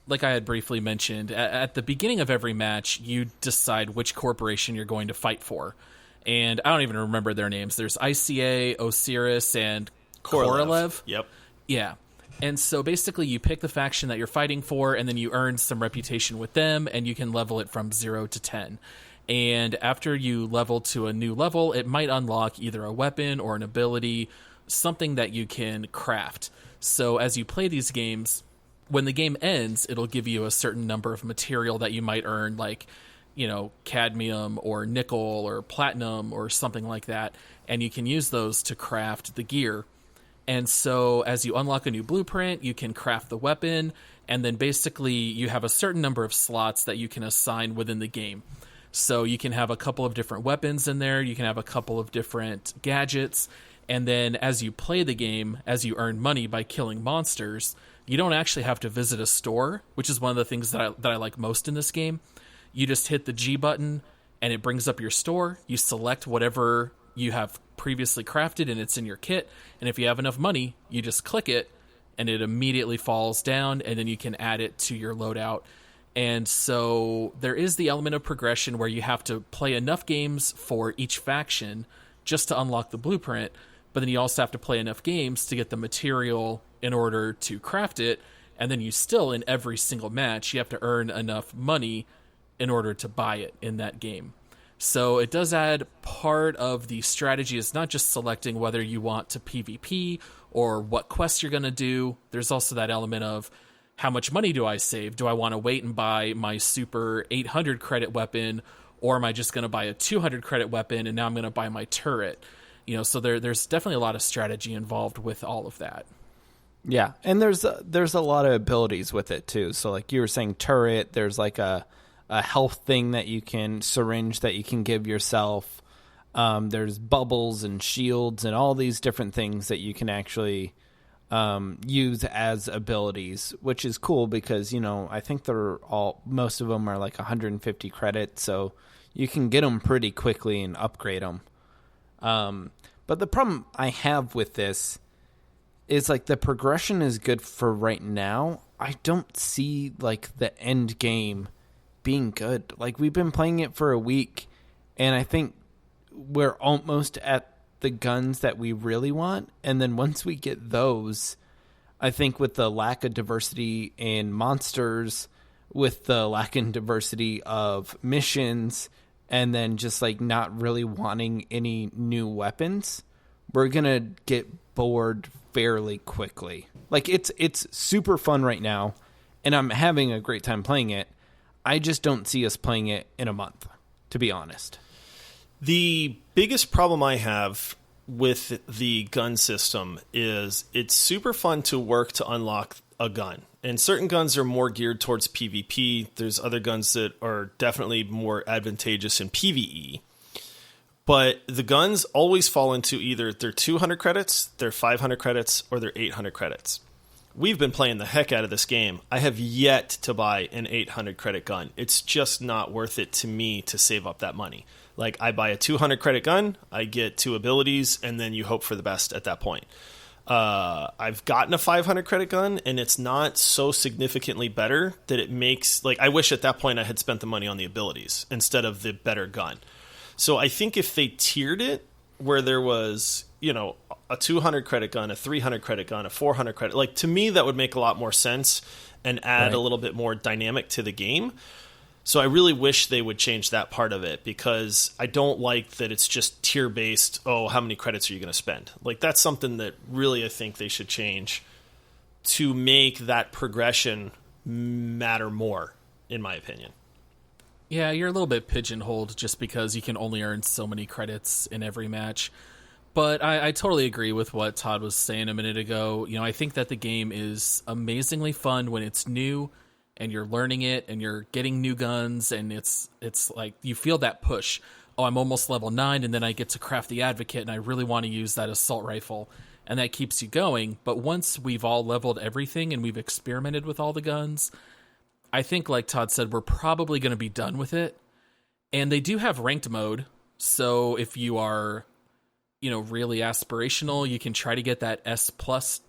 Speaker 3: like I had briefly mentioned, at the beginning of every match, you decide which corporation you're going to fight for. And I don't even remember their names. There's ICA, Osiris, and Korolev.
Speaker 2: Yep.
Speaker 3: Yeah. And so basically you pick the faction that you're fighting for, and then you earn some reputation with them, and you can level it from 0 to 10. And after you level to a new level, it might unlock either a weapon or an ability, something that you can craft. So as you play these games, when the game ends, it'll give you a certain number of material that you might earn, like, you know, cadmium or nickel or platinum or something like that, and you can use those to craft the gear. And so as you unlock a new blueprint, you can craft the weapon, and then basically you have a certain number of slots that you can assign within the game. So you can have a couple of different weapons in there, you can have a couple of different gadgets, and then as you play the game, as you earn money by killing monsters, you don't actually have to visit a store, which is one of the things that I like most in this game. You just hit the G button, and it brings up your store. You select whatever you have previously crafted, and it's in your kit. And if you have enough money, you just click it, and it immediately falls down, and then you can add it to your loadout. And so there is the element of progression where you have to play enough games for each faction just to unlock the blueprint, but then you also have to play enough games to get the material in order to craft it, and then you still, in every single match, you have to earn enough money in order to buy it in that game. So it does add part of the strategy. It's not just selecting whether you want to PvP or what quests you're going to do. There's also that element of, how much money do I save? Do I want to wait and buy my super 800 credit weapon, or am I just going to buy a 200 credit weapon and now I'm going to buy my turret? You know, so there's definitely a lot of strategy involved with all of that.
Speaker 1: Yeah, and there's a lot of abilities with it too. So like you were saying, turret, there's like a health thing that you can, syringe that you can give yourself. There's bubbles and shields and all these different things that you can actually use as abilities, which is cool because, you know, I think most of them are like 150 credits, so you can get them pretty quickly and upgrade them. But the problem I have with this is like the progression is good for right now. I don't see like the end game being good. Like, we've been playing it for a week, and I think we're almost at the guns that we really want. And then once we get those, I think with the lack of diversity in monsters, with the lack in diversity of missions, and then just like not really wanting any new weapons, we're gonna get bored fairly quickly. Like, it's super fun right now, and I'm having a great time playing it. I just don't see us playing it in a month, to be honest.
Speaker 2: The biggest problem I have with the gun system is it's super fun to work to unlock a gun. And certain guns are more geared towards PvP. There's other guns that are definitely more advantageous in PvE. But the guns always fall into either they're 200 credits, they're 500 credits, or they're 800 credits. We've been playing the heck out of this game. I have yet to buy an 800 credit gun. It's just not worth it to me to save up that money. Like, I buy a 200 credit gun, I get 2 abilities, and then you hope for the best at that point. I've gotten a 500 credit gun, and it's not so significantly better that it makes... Like, I wish at that point I had spent the money on the abilities instead of the better gun. So I think if they tiered it, where there was a 200 credit gun, a 300 credit gun, a 400 credit. Like, to me, that would make a lot more sense and add a little bit more dynamic to the game. So I really wish they would change that part of it, because I don't like that it's just tier based. Oh, how many credits are you going to spend? Like, that's something that really I think they should change to make that progression matter more, in my opinion.
Speaker 3: Yeah, you're a little bit pigeonholed just because you can only earn so many credits in every match. But I totally agree with what Todd was saying a minute ago. I think that the game is amazingly fun when it's new and you're learning it and you're getting new guns, and it's like you feel that push. Oh, I'm almost level 9, and then I get to craft the Advocate, and I really want to use that assault rifle. And that keeps you going. But once we've all leveled everything and we've experimented with all the guns, I think, like Todd said, we're probably going to be done with it. And they do have ranked mode, so if you are, really aspirational, you can try to get that S+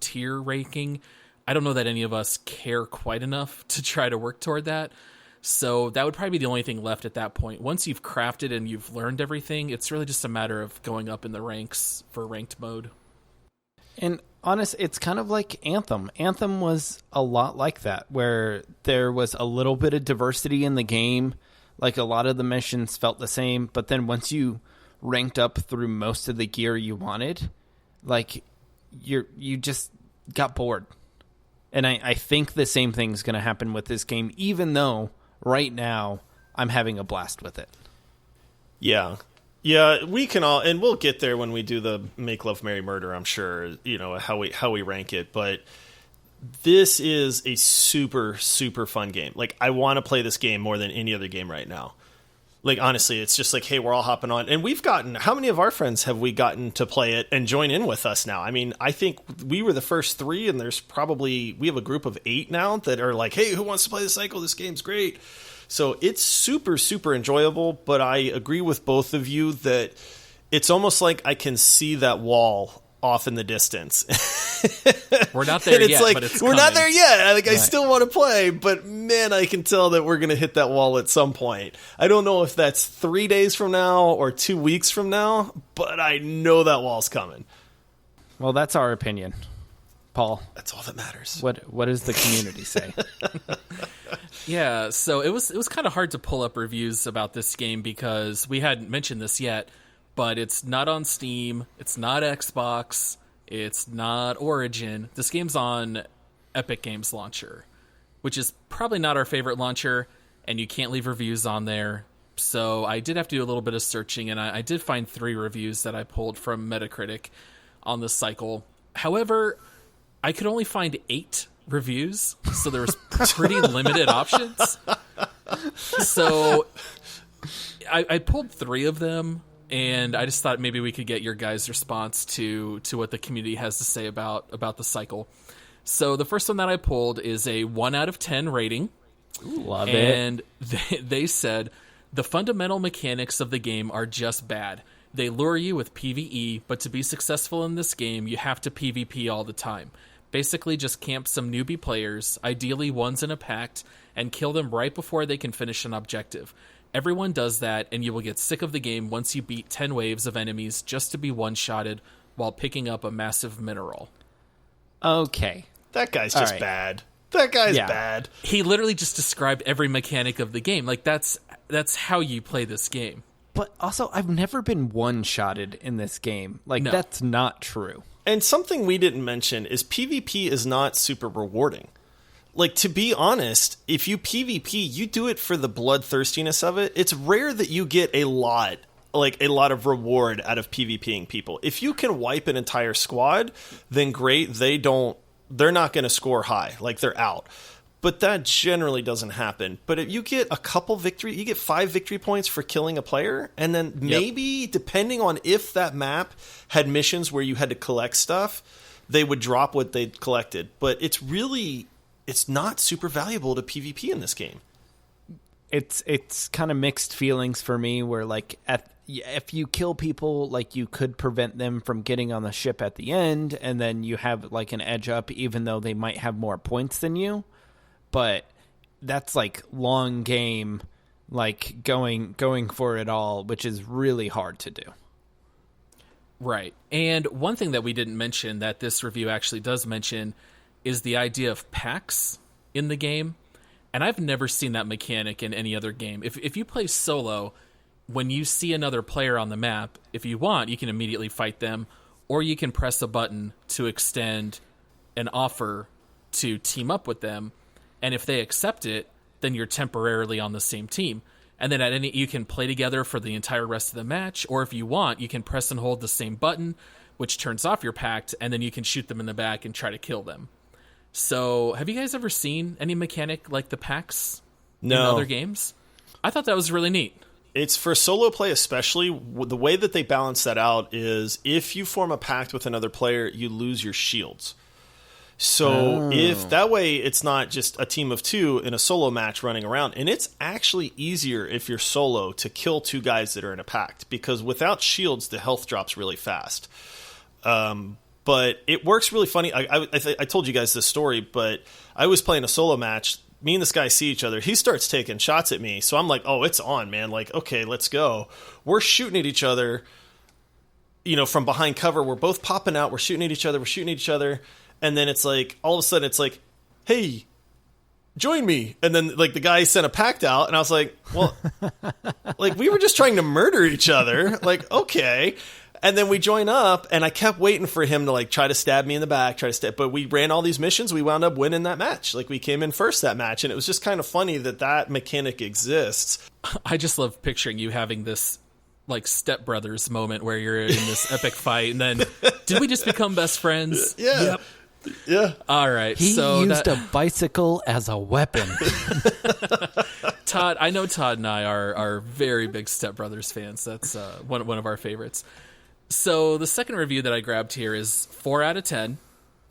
Speaker 3: tier ranking. I don't know that any of us care quite enough to try to work toward that. So that would probably be the only thing left at that point. Once you've crafted and you've learned everything, it's really just a matter of going up in the ranks for ranked mode.
Speaker 1: And honest, it's kind of like Anthem. Anthem was a lot like that, where there was a little bit of diversity in the game. Like, a lot of the missions felt the same, but then once you ranked up through most of the gear you wanted, like, you just got bored. And I think the same thing's going to happen with this game, even though right now I'm having a blast with it.
Speaker 2: Yeah. Yeah, we can all, and we'll get there when we do the Make Love Marry Murder, I'm sure, how we rank it, but this is a super, super fun game. Like, I want to play this game more than any other game right now. Like, honestly, it's just like, hey, we're all hopping on, and how many of our friends have we gotten to play it and join in with us now? I mean, I think we were the first 3, and we have a group of 8 now that are like, hey, who wants to play the cycle? This game's great. So it's super, super enjoyable, but I agree with both of you that it's almost like I can see that wall off in the distance.
Speaker 3: We're not there yet,
Speaker 2: like,
Speaker 3: but it's
Speaker 2: we're
Speaker 3: coming.
Speaker 2: not there yet. Like,
Speaker 1: right.
Speaker 2: I still want to play, but man, I can tell that we're going to hit that wall at some point. I don't know if that's 3 days from now or 2 weeks from now, but I know that wall's coming.
Speaker 1: Well, that's our opinion. Paul,
Speaker 2: that's all that matters.
Speaker 1: What does the community say?
Speaker 3: Yeah, so it was kind of hard to pull up reviews about this game because we hadn't mentioned this yet, but it's not on Steam, it's not Xbox, it's not Origin. This game's on Epic Games Launcher, which is probably not our favorite launcher, and you can't leave reviews on there. So I did have to do a little bit of searching, and I did find 3 reviews that I pulled from Metacritic on the cycle. However, I could only find 8 reviews, so there was pretty limited options. So I pulled 3 of them, and I just thought maybe we could get your guys' response to what the community has to say about the cycle. So the first one that I pulled is a 1 out of 10 rating.
Speaker 1: Ooh, love it.
Speaker 3: And they said, the fundamental mechanics of the game are just bad. They lure you with PvE, but to be successful in this game, you have to PvP all the time. Basically, just camp some newbie players, ideally ones in a pact, and kill them right before they can finish an objective. Everyone does that, and you will get sick of the game once you beat 10 waves of enemies just to be one-shotted while picking up a massive mineral.
Speaker 1: Okay.
Speaker 2: That guy's just bad. That guy's bad.
Speaker 3: He literally just described every mechanic of the game. Like, that's how you play this game.
Speaker 1: But also, I've never been one-shotted in this game. Like,
Speaker 3: No.
Speaker 1: That's not true.
Speaker 2: And something we didn't mention is PvP is not super rewarding. Like, to be honest, if you PvP, you do it for the bloodthirstiness of it. It's rare that you get a lot of reward out of PvPing people. If you can wipe an entire squad, then great. They're not going to score high. Like, they're out. But that generally doesn't happen. But if you get a couple you get 5 victory points for killing a player, and then maybe, depending on if that map had missions where you had to collect stuff, they would drop what they'd collected. But it's not super valuable to PvP in this game.
Speaker 1: It's kind of mixed feelings for me, where, like, if you kill people, like, you could prevent them from getting on the ship at the end, and then you have, like, an edge up, even though they might have more points than you. But that's, like, long game, like, going for it all, which is really hard to do.
Speaker 3: Right. And one thing that we didn't mention that this review actually does mention is the idea of packs in the game. And I've never seen that mechanic in any other game. If you play solo, when you see another player on the map, if you want, you can immediately fight them, or you can press a button to extend an offer to team up with them. And if they accept it, then you're temporarily on the same team. And then you can play together for the entire rest of the match, or if you want, you can press and hold the same button, which turns off your pact, and then you can shoot them in the back and try to kill them. So, have you guys ever seen any mechanic like the packs in other games? I thought that was really neat.
Speaker 2: It's for solo play especially. The way that they balance that out is if you form a pact with another player, you lose your shields. So if that way, it's not just a team of two in a solo match running around. And it's actually easier if you're solo to kill two guys that are in a pact, because without shields, the health drops really fast. But it works really funny. I told you guys this story, but I was playing a solo match. Me and this guy see each other. He starts taking shots at me. So I'm like, oh, it's on, man. Like, okay, let's go. We're shooting at each other, from behind cover. We're both popping out. We're shooting at each other. And then it's like, all of a sudden it's like, hey, join me. And then like the guy sent a pact out, and I was like, well, like we were just trying to murder each other. Like, okay. And then we join up, and I kept waiting for him to like try to stab me in the back, but we ran all these missions. We wound up winning that match. Like we came in first that match, and it was just kind of funny that mechanic exists.
Speaker 3: I just love picturing you having this like Step Brothers moment where you're in this epic fight, and then did we just become best friends?
Speaker 2: Yeah.
Speaker 3: Yep.
Speaker 2: Yeah.
Speaker 3: All right.
Speaker 1: He used a bicycle as a weapon.
Speaker 3: Todd, I know Todd and I are very big Step Brothers fans. That's one of our favorites. So the second review that I grabbed here is 4 out of 10,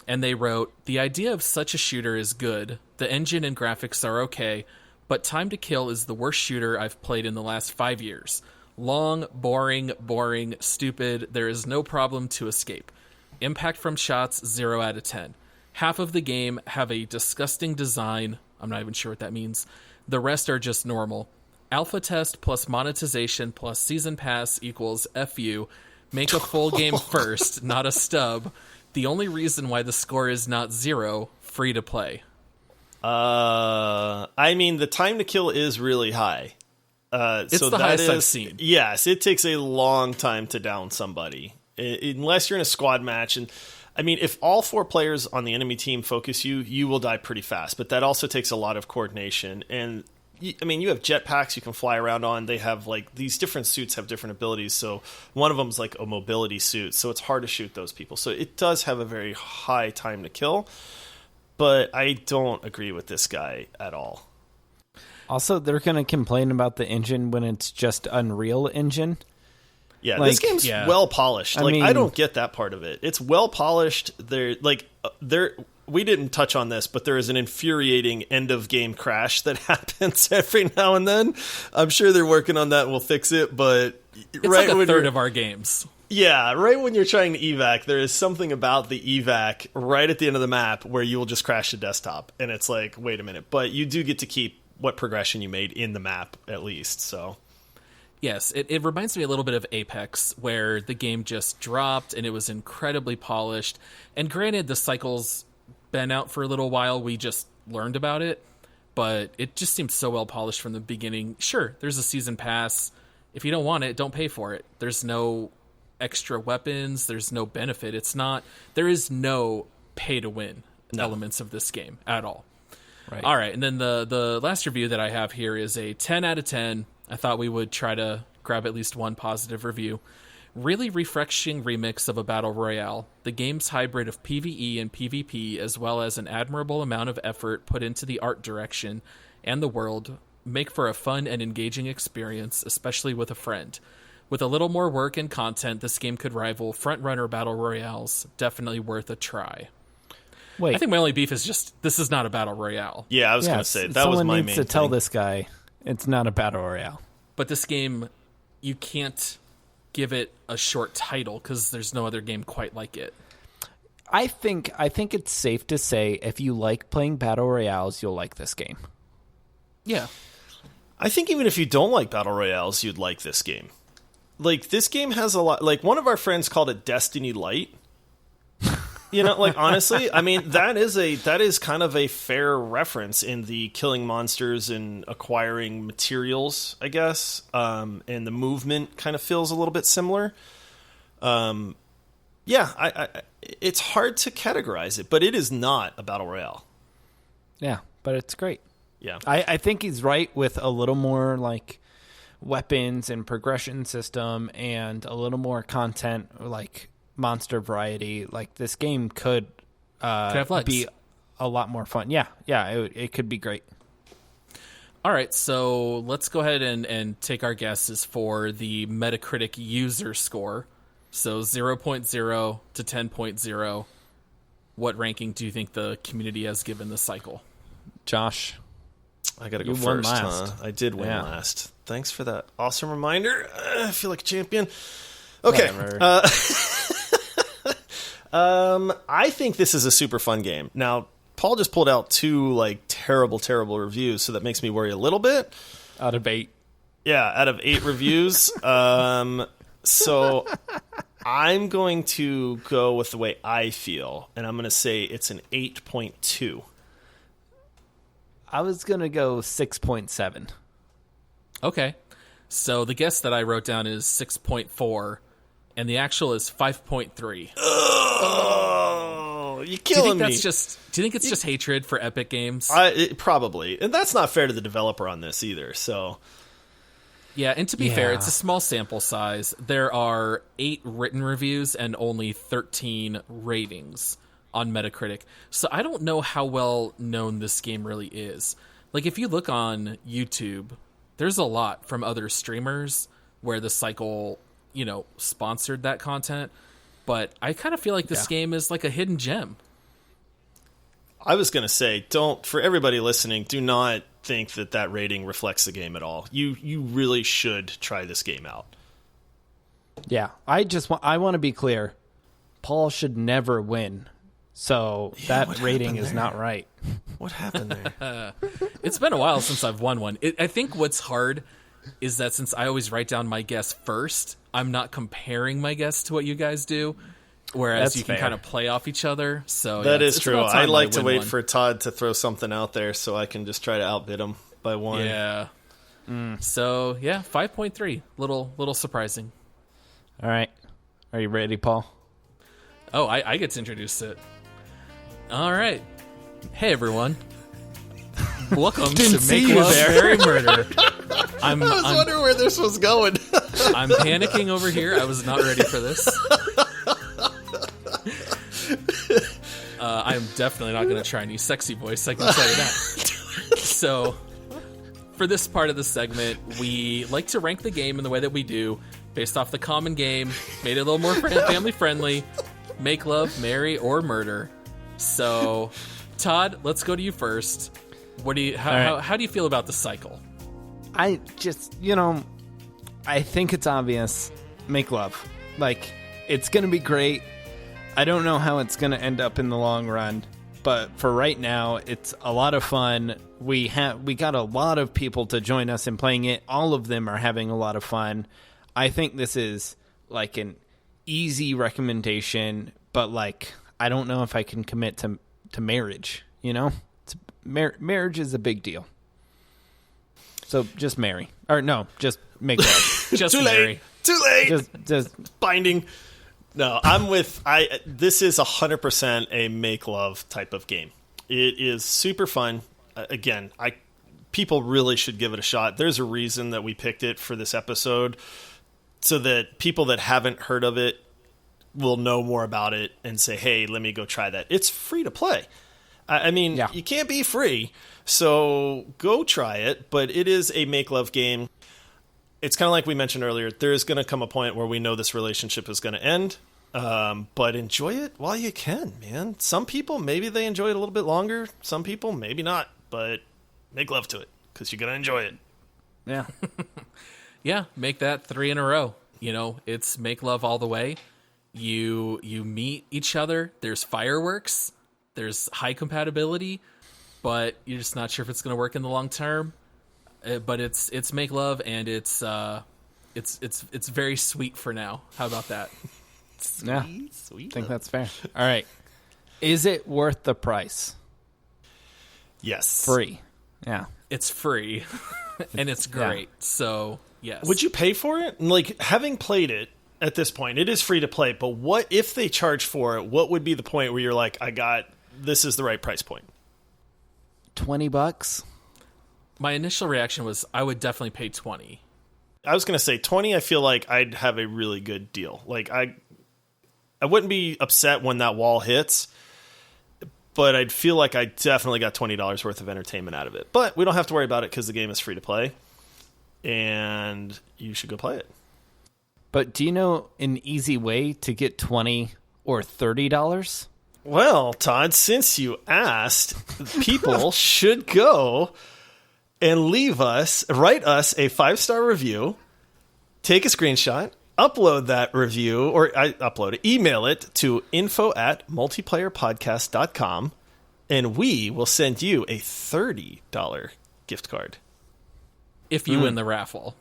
Speaker 3: and they wrote, "The idea of such a shooter is good. The engine and graphics are okay, but Time to Kill is the worst shooter I've played in the last 5 years. Long, boring, stupid. There is no problem to escape. Impact from shots, 0 out of 10. Half of the game have a disgusting design. I'm not even sure what that means. The rest are just normal. Alpha test plus monetization plus season pass equals FU. Make a full game first, not a stub. The only reason why the score is not 0, free to play."
Speaker 2: I mean, the time to kill is really high.
Speaker 3: It's the highest I've seen.
Speaker 2: Yes, it takes a long time to down somebody. Unless you're in a squad match. And I mean, if all 4 players on the enemy team focus you, you will die pretty fast. But that also takes a lot of coordination. And I mean, you have jetpacks you can fly around on. They have like these different suits have different abilities. So one of them is like a mobility suit. So it's hard to shoot those people. So it does have a very high time to kill. But I don't agree with this guy at all.
Speaker 1: Also, they're going to complain about the engine when it's just Unreal Engine.
Speaker 2: Yeah, this game's well polished. I don't get that part of it. It's well polished. We didn't touch on this, but there is an infuriating end of game crash that happens every now and then. I'm sure they're working on that and we'll fix it, but
Speaker 3: it's like a third of our games.
Speaker 2: Yeah, right when you're trying to evac, there is something about the evac right at the end of the map where you will just crash the desktop, and it's like, wait a minute. But you do get to keep what progression you made in the map, at least, so...
Speaker 3: Yes, it reminds me a little bit of Apex, where the game just dropped and it was incredibly polished. And granted, the cycle's been out for a little while. We just learned about it. But it just seems so well polished from the beginning. Sure, there's a season pass. If you don't want it, don't pay for it. There's no extra weapons. There's no benefit. There is no pay-to-win elements of this game at all.
Speaker 1: Right.
Speaker 3: All right, and then the last review that I have here is a 10 out of 10. I thought we would try to grab at least one positive review. Really refreshing remix of a battle royale. The game's hybrid of PVE and PVP, as well as an admirable amount of effort put into the art direction and the world, make for a fun and engaging experience, especially with a friend. With a little more work and content, this game could rival front-runner battle royales. Definitely worth a try.
Speaker 1: Wait,
Speaker 3: I think my only beef is just this is not a battle royale.
Speaker 2: Yeah, I was going to say that was my main thing.
Speaker 1: Someone needs to tell this guy it's not a battle royale.
Speaker 3: But this game, you can't give it a short title because there's no other game quite like it.
Speaker 1: I think it's safe to say if you like playing battle royales, you'll like this game.
Speaker 3: Yeah.
Speaker 2: I think even if you don't like battle royales, you'd like this game. like this game has a lot. Like one of our friends called it Destiny Light. You know, like honestly, I mean that is kind of a fair reference in the killing monsters and acquiring materials, I guess. And the movement kind of feels a little bit similar. Yeah, I it's hard to categorize it, but it is not a battle royale.
Speaker 1: Yeah, but it's great.
Speaker 2: Yeah,
Speaker 1: I think he's right with a little more like weapons and progression system and a little more content, like monster variety. Like this game could
Speaker 3: have legs.
Speaker 1: be a lot more fun. Yeah, it could be great.
Speaker 3: All right, so let's go ahead and take our guesses for the Metacritic user score. So 0.0 to 10.0. What ranking do you think the community has given the cycle?
Speaker 1: Josh,
Speaker 2: I got to go
Speaker 1: you won
Speaker 2: first.
Speaker 1: last.
Speaker 2: Huh? I did win last. Thanks for that awesome reminder. I feel like a champion. Okay. I think this is a super fun game. Now, Paul just pulled out 2 like terrible reviews, so that makes me worry a little bit.
Speaker 1: Out of 8.
Speaker 2: Yeah, out of 8 reviews. So I'm going to go with the way I feel, and I'm going to say it's an 8.2.
Speaker 1: I was going to go 6.7.
Speaker 3: Okay. So the guess that I wrote down is 6.4, and the actual is 5.3.
Speaker 2: Oh, you're killing me.
Speaker 3: Do you think it's just hatred for Epic Games?
Speaker 2: Probably. And that's not fair to the developer on this either, so...
Speaker 3: Yeah, and to be fair, it's a small sample size. There are 8 written reviews and only 13 ratings on Metacritic. So I don't know how well known this game really is. Like, if you look on YouTube, there's a lot from other streamers where the cycle, sponsored that content. But I kind of feel like this game is like a hidden gem.
Speaker 2: I was going to say, for everybody listening, do not think that rating reflects the game at all. You really should try this game out.
Speaker 1: Yeah, I want to be clear. Paul should never win. So that rating is not right.
Speaker 2: What happened there?
Speaker 3: It's been a while since I've won one. I think what's hard is that since I always write down my guess first, I'm not comparing my guess to what you guys do. Whereas you can kind of play off each other. So
Speaker 2: that is true. I like to wait for Todd to throw something out there so I can just try to outbid him by 1.
Speaker 3: Yeah. So, 5.3. Little surprising.
Speaker 1: All right. Are you ready, Paul?
Speaker 3: Oh, I get to introduce it. All right. Hey, everyone. Welcome to Make Love, Marry, Murder.
Speaker 2: I was wondering where this was going.
Speaker 3: I'm panicking over here. I was not ready for this. I'm definitely not going to try any sexy voice, I can tell you that. So, for this part of the segment, we like to rank the game in the way that we do, based off the common game, made it a little more family friendly, make love, marry, or murder. So, Todd, let's go to you first. How do you feel about the cycle?
Speaker 1: I just, I think it's obvious. Make love. Like, it's going to be great. I don't know how it's going to end up in the long run, but for right now, it's a lot of fun. We got a lot of people to join us in playing it. All of them are having a lot of fun. I think this is like an easy recommendation, but like I don't know if I can commit to marriage. Marriage is a big deal. So just marry, or no, just make love.
Speaker 3: Just marry.
Speaker 2: Too late.
Speaker 1: Just
Speaker 2: binding. No, this is 100% a make love type of game. It is super fun. Again, people really should give it a shot. There's a reason that we picked it for this episode, so that people that haven't heard of it will know more about it and say, hey, let me go try that. It's free to play. You can't be free, so go try it, but it is a make love game. It's kind of like we mentioned earlier. There is going to come a point where we know this relationship is going to end, but enjoy it while you can, man. Some people, maybe they enjoy it a little bit longer. Some people, maybe not, but make love to it because you're going to enjoy it.
Speaker 1: Yeah.
Speaker 3: Yeah, make that 3 in a row. It's make love all the way. You meet each other. There's fireworks. There's high compatibility, but you're just not sure if it's going to work in the long term. But it's make love, and it's It's very sweet for now. How about that?
Speaker 1: Yeah,
Speaker 2: Sweet.
Speaker 1: I think that's fair. All right. Is it worth the price?
Speaker 2: Yes.
Speaker 1: Free. Yeah.
Speaker 3: It's free, and it's great. So yes.
Speaker 2: Would you pay for it? Like, having played it at this point, it is free to play. But what if they charge for it? What would be the point where you're like, this is the right price point?
Speaker 1: $20.
Speaker 3: My initial reaction was I would definitely pay 20.
Speaker 2: I was going to say 20. I feel like I'd have a really good deal. Like I wouldn't be upset when that wall hits, but I'd feel like I definitely got $20 worth of entertainment out of it. But we don't have to worry about it because the game is free to play, and you should go play it.
Speaker 1: But do you know an easy way to get $20 or $30?
Speaker 2: Well, Todd, since you asked, people should go and write us a 5-star review, take a screenshot, upload that review, email it to info@multiplayerpodcast.com, and we will send you a $30 gift card.
Speaker 3: If you win the raffle.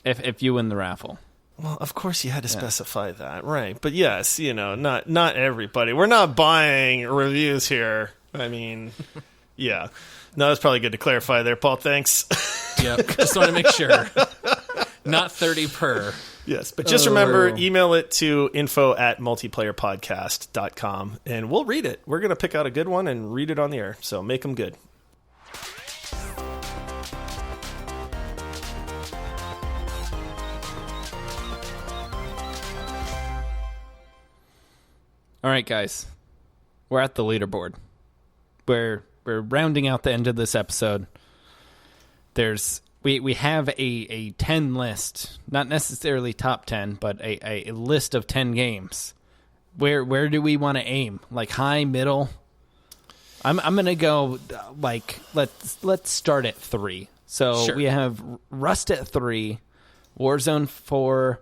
Speaker 1: If you win the raffle.
Speaker 2: Well, of course you had to specify that, right? But yes, not everybody. We're not buying reviews here. I mean, yeah. No, that's probably good to clarify there, Paul. Thanks.
Speaker 3: Yep. Just want to make sure. Not 30 per.
Speaker 2: Yes, but just remember, email it to info@multiplayerpodcast.com, and we'll read it. We're going to pick out a good one and read it on the air, so make them good.
Speaker 1: All right, guys. We're at the leaderboard. We're rounding out the end of this episode. We have a 10 list, not necessarily top 10, but a list of 10 games. Where do we want to aim? Like high, middle? I'm gonna go like let's start at 3. So
Speaker 3: sure.
Speaker 1: We have Rust at 3, Warzone 4,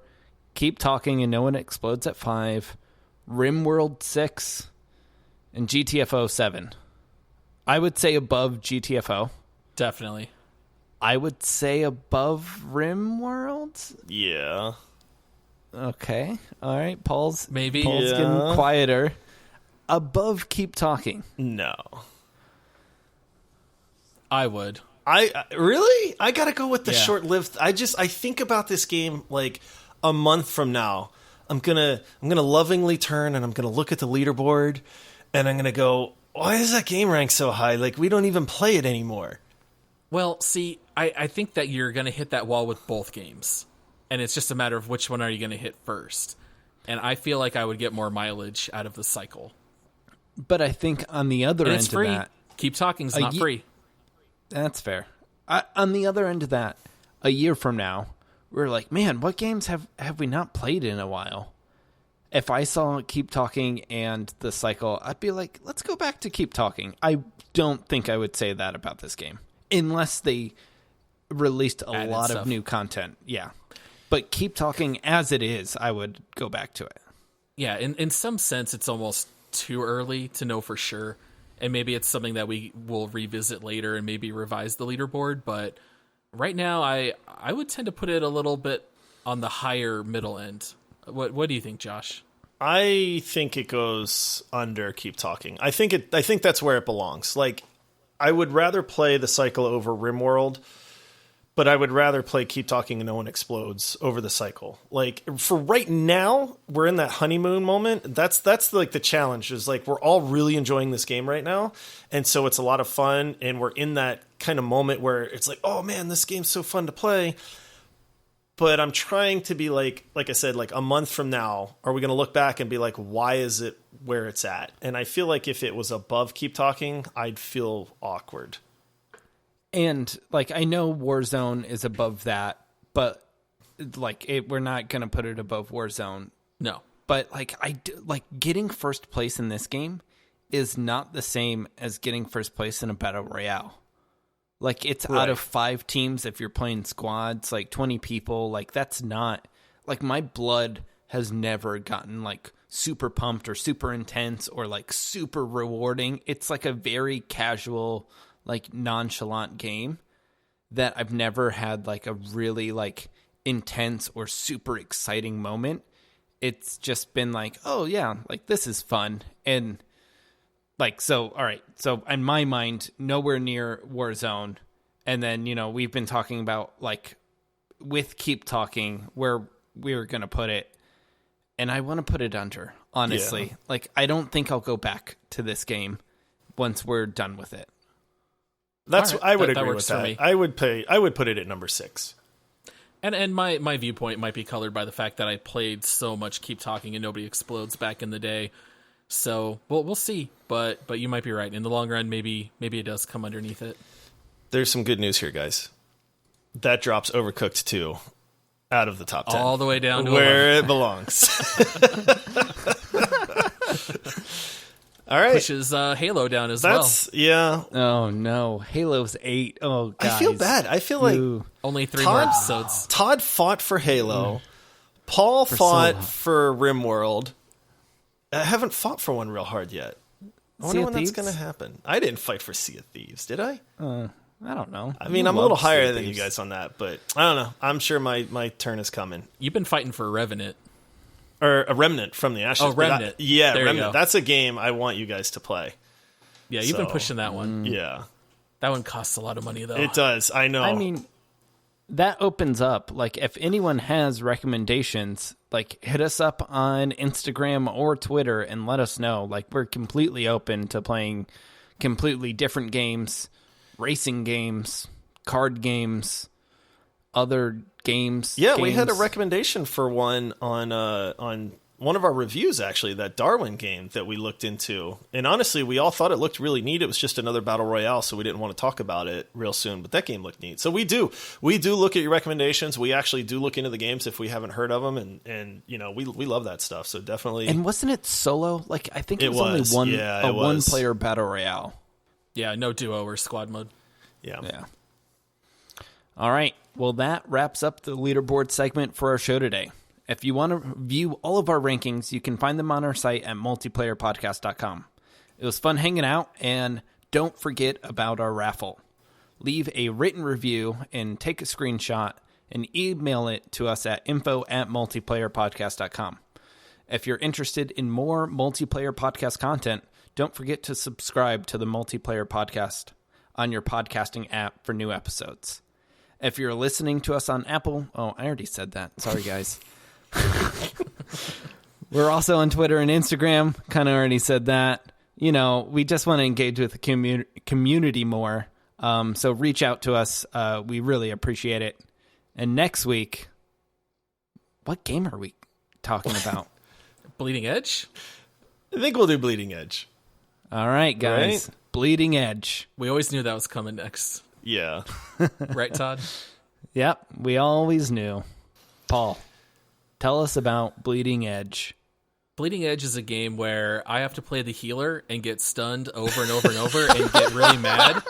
Speaker 1: Keep Talking and No One Explodes at 5, RimWorld 6, and GTFO 7. I would say above GTFO.
Speaker 3: Definitely.
Speaker 1: I would say above RimWorld.
Speaker 2: Yeah.
Speaker 1: Okay. All right. Paul's
Speaker 3: Maybe.
Speaker 1: getting quieter. Above Keep Talking.
Speaker 2: No.
Speaker 3: I would.
Speaker 2: I really? I got to go with the
Speaker 3: Yeah.
Speaker 2: short-lived. I think about this game like a month from now. I'm going to lovingly turn and I'm going to look at the leaderboard and I'm going to go, why is that game ranked so high? Like, we don't even play it anymore.
Speaker 3: Well, see, I think that you're going to hit that wall with both games. And it's just a matter of which one are you going to hit first. And I feel like I would get more mileage out of the cycle.
Speaker 1: But I think on the other
Speaker 3: And
Speaker 1: end
Speaker 3: it's free.
Speaker 1: of that...
Speaker 3: Keep Talking's not free.
Speaker 1: That's fair. On the other end of that, a year from now, we're like, man, what games have we not played in a while? If I saw Keep Talking and the cycle, I'd be like, let's go back to Keep Talking. I don't think I would say that about this game. Unless they released a
Speaker 3: Added
Speaker 1: lot
Speaker 3: stuff.
Speaker 1: of new content. Yeah. But Keep Talking as it is, I would go back to it.
Speaker 3: Yeah, in some sense, it's almost too early to know for sure. And maybe it's something that we will revisit later and maybe revise the leaderboard. But right now, I would tend to put it a little bit on the higher middle end. What do you think, Josh?
Speaker 2: I think it goes under Keep Talking. I think that's where it belongs. Like, I would rather play the cycle over RimWorld, but I would rather play Keep Talking and No One Explodes over the cycle. Like, for right now, we're in that honeymoon moment. That's like the challenge is like we're all really enjoying this game right now, and so it's a lot of fun, and we're in that kind of moment where it's like, oh man, this game's so fun to play. But I'm trying to be like I said, like a month from now, are we going to look back and be like, why is it where it's at? And I feel like if it was above Keep Talking, I'd feel awkward.
Speaker 1: And like, I know Warzone is above that, but like we're not going to put it above Warzone.
Speaker 3: No.
Speaker 1: But like, getting first place in this game is not the same as getting first place in a battle royale. Like, it's
Speaker 2: Right.
Speaker 1: out of 5 teams if you're playing squads, like 20 people. Like, that's not... Like, my blood has never gotten, like, super pumped or super intense or, like, super rewarding. It's, like, a very casual, like, nonchalant game that I've never had, like, a really, like, intense or super exciting moment. It's just been like, oh yeah, like this is fun. And like, so, all right. So in my mind, nowhere near Warzone. And then, we've been talking about like with Keep Talking where we're going to put it. And I want to put it under, honestly. Yeah. Like, I don't think I'll go back to this game once we're done with it.
Speaker 2: That's right. I would agree with that. I would put it at number 6.
Speaker 3: And my viewpoint might be colored by the fact that I played so much Keep Talking and Nobody Explodes back in the day. So we'll see. But you might be right. In the long run, maybe it does come underneath it.
Speaker 2: There's some good news here, guys. That drops Overcooked 2 out of the top 10.
Speaker 3: All the way down to
Speaker 2: where it belongs. All right.
Speaker 3: Pushes Halo down as well.
Speaker 2: Yeah.
Speaker 1: Oh, no. Halo's 8. Oh, guys.
Speaker 2: I feel bad. I feel like...
Speaker 3: Only 3 more episodes.
Speaker 2: Todd fought for Halo. Paul fought for RimWorld. I haven't fought for one real hard yet. I wonder when that's going to happen. I didn't fight for Sea of Thieves, did I?
Speaker 1: I don't know.
Speaker 2: I mean, I'm a little higher than you guys on that, but I don't know. I'm sure my turn is coming.
Speaker 3: You've been fighting for Revenant.
Speaker 2: Or a Remnant from the Ashes.
Speaker 3: Oh, Remnant.
Speaker 2: Yeah, there Remnant. That's a game I want you guys to play.
Speaker 3: Yeah, you've been pushing that one.
Speaker 2: Yeah.
Speaker 3: That one costs a lot of money, though.
Speaker 2: It does. I know.
Speaker 1: I mean, that opens up. Like, if anyone has recommendations, like, hit us up on Instagram or Twitter and let us know. Like, we're completely open to playing completely different games, racing games, card games, other games.
Speaker 2: Yeah, we had a recommendation for one on one of our reviews, actually, that Darwin game that we looked into. And honestly, we all thought it looked really neat. It was just another battle royale, so we didn't want to talk about it real soon. But that game looked neat. So we do look at your recommendations. We actually do look into the games if we haven't heard of them, and we love that stuff. So definitely.
Speaker 1: And wasn't it solo? Like, I think it was only one player battle royale.
Speaker 3: Yeah, no duo or squad mode.
Speaker 2: Yeah.
Speaker 1: All right. Well, that wraps up the leaderboard segment for our show today. If you want to view all of our rankings, you can find them on our site at multiplayerpodcast.com. It was fun hanging out, and don't forget about our raffle. Leave a written review and take a screenshot and email it to us at info@multiplayerpodcast.com. If you're interested in more multiplayer podcast content, don't forget to subscribe to the Multiplayer Podcast on your podcasting app for new episodes. If you're listening to us on Apple... Oh, I already said that. Sorry, guys. We're also on Twitter and Instagram. Kind of already said that. We just want to engage with the community more. So reach out to us. We really appreciate it. And next week, what game are we talking about?
Speaker 3: Bleeding Edge?
Speaker 2: I think we'll do Bleeding Edge.
Speaker 1: All right, guys. Right? Bleeding Edge.
Speaker 3: We always knew that was coming next.
Speaker 2: Yeah.
Speaker 3: Right, Todd?
Speaker 1: Yep, we always knew. Paul, tell us about Bleeding Edge.
Speaker 3: Bleeding Edge is a game where I have to play the healer and get stunned over and over and over and get really mad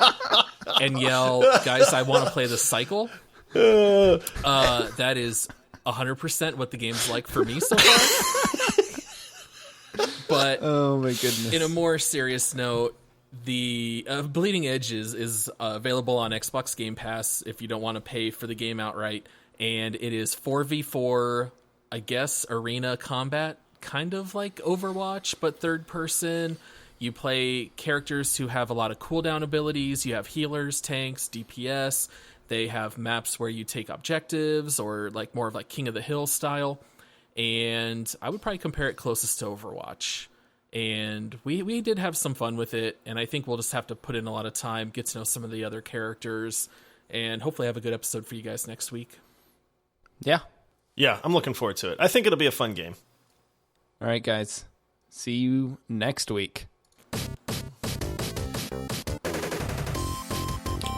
Speaker 3: and yell, guys, I want to play the cycle. That is 100% what the game's like for me so far. But
Speaker 1: oh my goodness.
Speaker 3: In a more serious note, the Bleeding Edge is available on Xbox Game Pass if you don't want to pay for the game outright, and it is 4v4, I guess, arena combat, kind of like Overwatch, but third person. You play characters who have a lot of cooldown abilities. You have healers, tanks, DPS. They have maps where you take objectives, or like more of like King of the Hill style. And I would probably compare it closest to Overwatch. And we did have some fun with it, and I think we'll just have to put in a lot of time, get to know some of the other characters, and hopefully have a good episode for you guys next week.
Speaker 1: Yeah,
Speaker 2: I'm looking forward to it. I think it'll be a fun game.
Speaker 1: All right, guys. See you next week.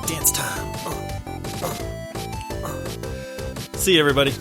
Speaker 2: Dance time. See you, everybody.